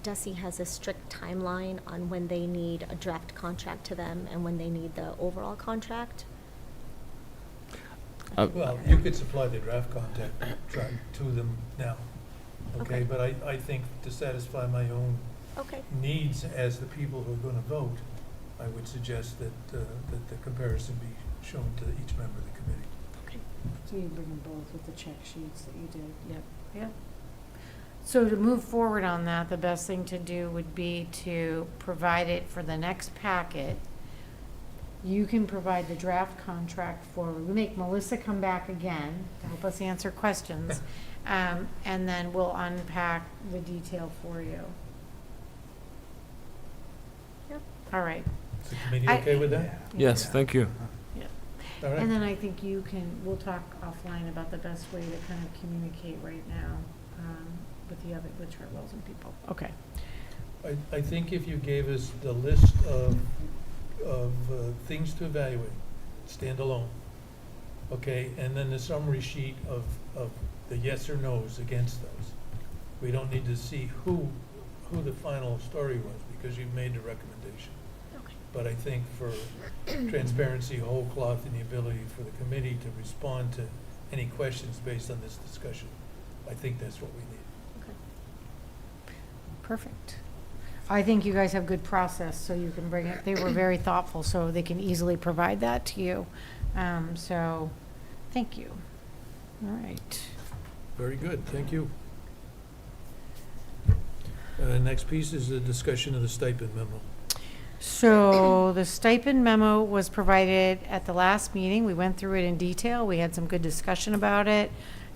Desi has a strict timeline on when they need a draft contract to them and when they need the overall contract. Well, you could supply the draft contract to them now, okay? Okay. But I think to satisfy my own Okay. needs as the people who are going to vote, I would suggest that the comparison be shown to each member of the committee. Okay. So you bring them both with the check sheets that you did? Yep. Yep. So to move forward on that, the best thing to do would be to provide it for the next packet. You can provide the draft contract forward. We make Melissa come back again to help us answer questions. And then we'll unpack the detail for you. Yep. All right. Is the committee I- okay with that? yes, thank you. All right. And then I think we'll talk offline about the best way to kind of communicate right now with with Chartwells and people. Okay. I think if you gave us the list of things to evaluate, standalone, okay, and then the summary sheet of the yes or no's against those. We don't need to see who the final story was, because you've made the recommendation. Okay. But I think for transparency, whole cloth, and the ability for the committee to respond to any questions based on this discussion, I think that's what we need. Perfect. I think you guys have good process, so you can bring it. They were very thoughtful, so they can easily provide that to you. So, thank you. All right. Very good, thank you. Next piece is a discussion of the stipend memo. So the stipend memo was provided at the last meeting. We went through it in detail. We had some good discussion about it.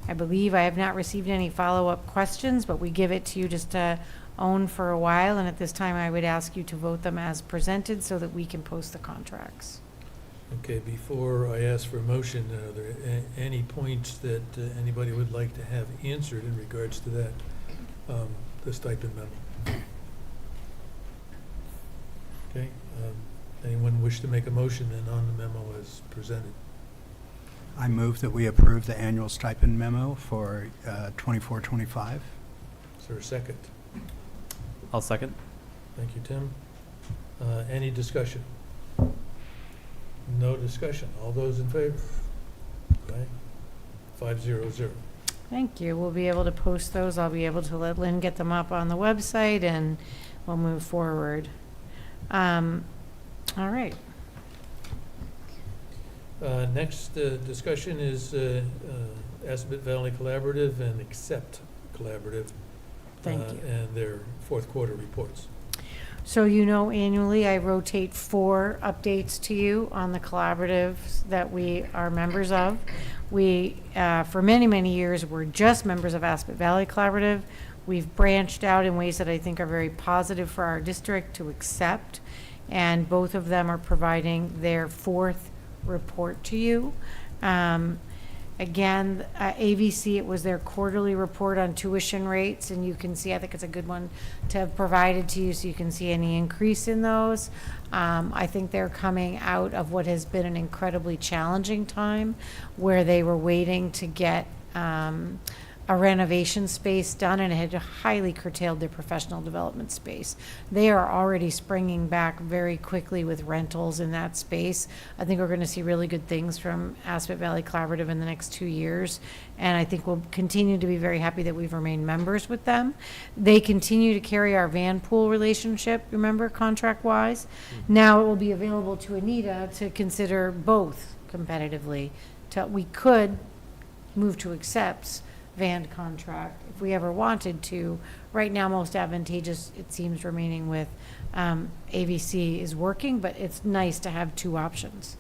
I believe I have not received any follow-up questions, but we give it to you just to own for a while. And at this time, I would ask you to vote them as presented so that we can post the contracts. Okay, before I ask for a motion, are there any points that anybody would like to have answered in regards to that, the stipend memo? Okay, anyone wish to make a motion then on the memo as presented? I move that we approve the annual stipend memo for 24-25. Is there a second? I'll second. Thank you, Tim. Any discussion? No discussion. All those in favor? Okay. 500. Thank you. We'll be able to post those. I'll be able to let Lynn get them up on the website, and we'll move forward. All right. Next discussion is Assabet Valley Collaborative and Accept Collaborative. Thank you. And their fourth quarter reports. So annually I rotate 4 updates to you on the collaboratives that we are members of. We, for many, many years, were just members of Assabet Valley Collaborative. We've branched out in ways that I think are very positive for our district to accept, and both of them are providing their 4th report to you. Again, AVC, it was their quarterly report on tuition rates, and you can see, I think it's a good one to have provided to you so you can see any increase in those. I think they're coming out of what has been an incredibly challenging time where they were waiting to get a renovation space done, and it had highly curtailed their professional development space. They are already springing back very quickly with rentals in that space. I think we're going to see really good things from Assabet Valley Collaborative in the next 2 years, and I think we'll continue to be very happy that we've remained members with them. They continue to carry our van pool relationship, remember, contract-wise. Now it will be available to Anita to consider both competitively. We could move to accepts van contract if we ever wanted to. Right now, most advantageous, it seems, remaining with AVC is working, but it's nice to have 2 options.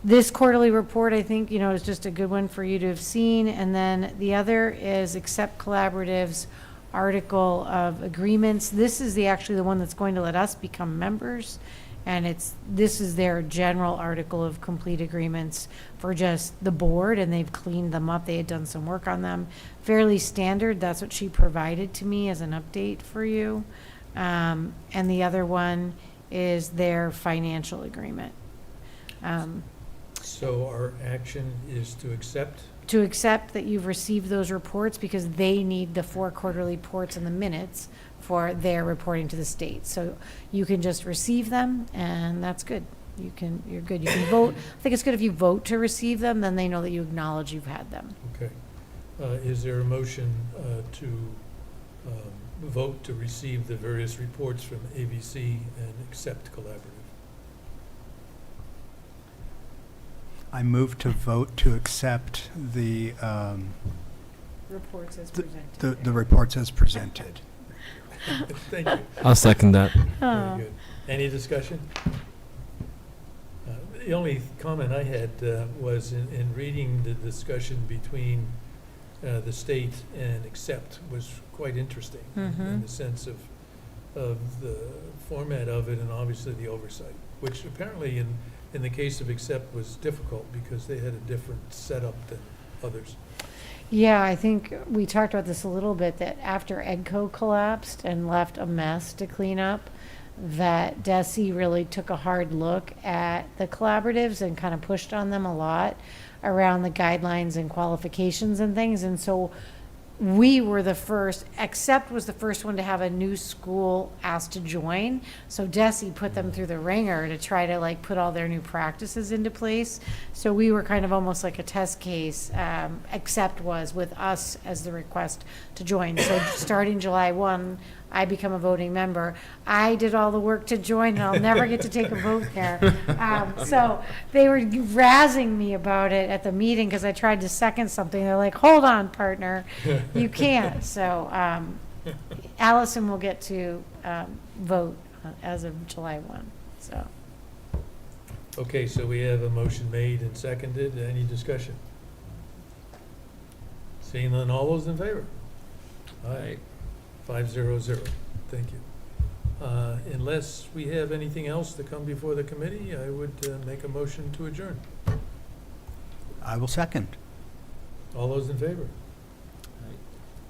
This quarterly report, I think, is just a good one for you to have seen. And then the other is Accept Collaborative's article of agreements. This is actually the one that's going to let us become members. And this is their general article of complete agreements for just the board, and they've cleaned them up. They had done some work on them. Fairly standard. That's what she provided to me as an update for you. And the other one is their financial agreement. So our action is to accept? To accept that you've received those reports, because they need the 4 quarterly reports and the minutes for their reporting to the state. So you can just receive them, and that's good. You're good. You can vote. I think it's good if you vote to receive them, then they know that you acknowledge you've had them. Okay. Is there a motion to vote to receive the various reports from AVC and Accept Collaborative? I move to vote to accept the Reports as presented. the reports as presented. Thank you. I'll second that. Oh. Very good. Any discussion? The only comment I had was in reading the discussion between the state and Accept was quite interesting in the sense of the format of it, and obviously the oversight, which apparently in in the case of Accept was difficult because they had a different setup than others. Yeah, I think we talked about this a little bit, that after EDCO collapsed and left a mess to clean up, that DESI really took a hard look at the collaboratives and kind of pushed on them a lot around the guidelines and qualifications and things. And so we were the first, Accept was the first one to have a new school asked to join. So DESI put them through the ringer to try to like put all their new practices into place. So we were kind of almost like a test case, Accept was, with us as the request to join. So starting July 1, I become a voting member. I did all the work to join, and I'll never get to take a vote there. So they were razzing me about it at the meeting because I tried to second something. They're like, hold on, partner, you can't. So Allison will get to vote as of July 1. So. Okay, so we have a motion made and seconded. Any discussion? Seeing none, all those in favor? Aye. 500. Thank you. Unless we have anything else to come before the committee, I would make a motion to adjourn. I will second. All those in favor?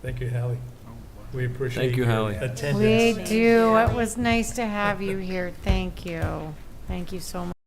Thank you, Hallie. We appreciate Thank you, your Hallie. attendance. We do. It was nice to have you here. Thank you. Thank you so much.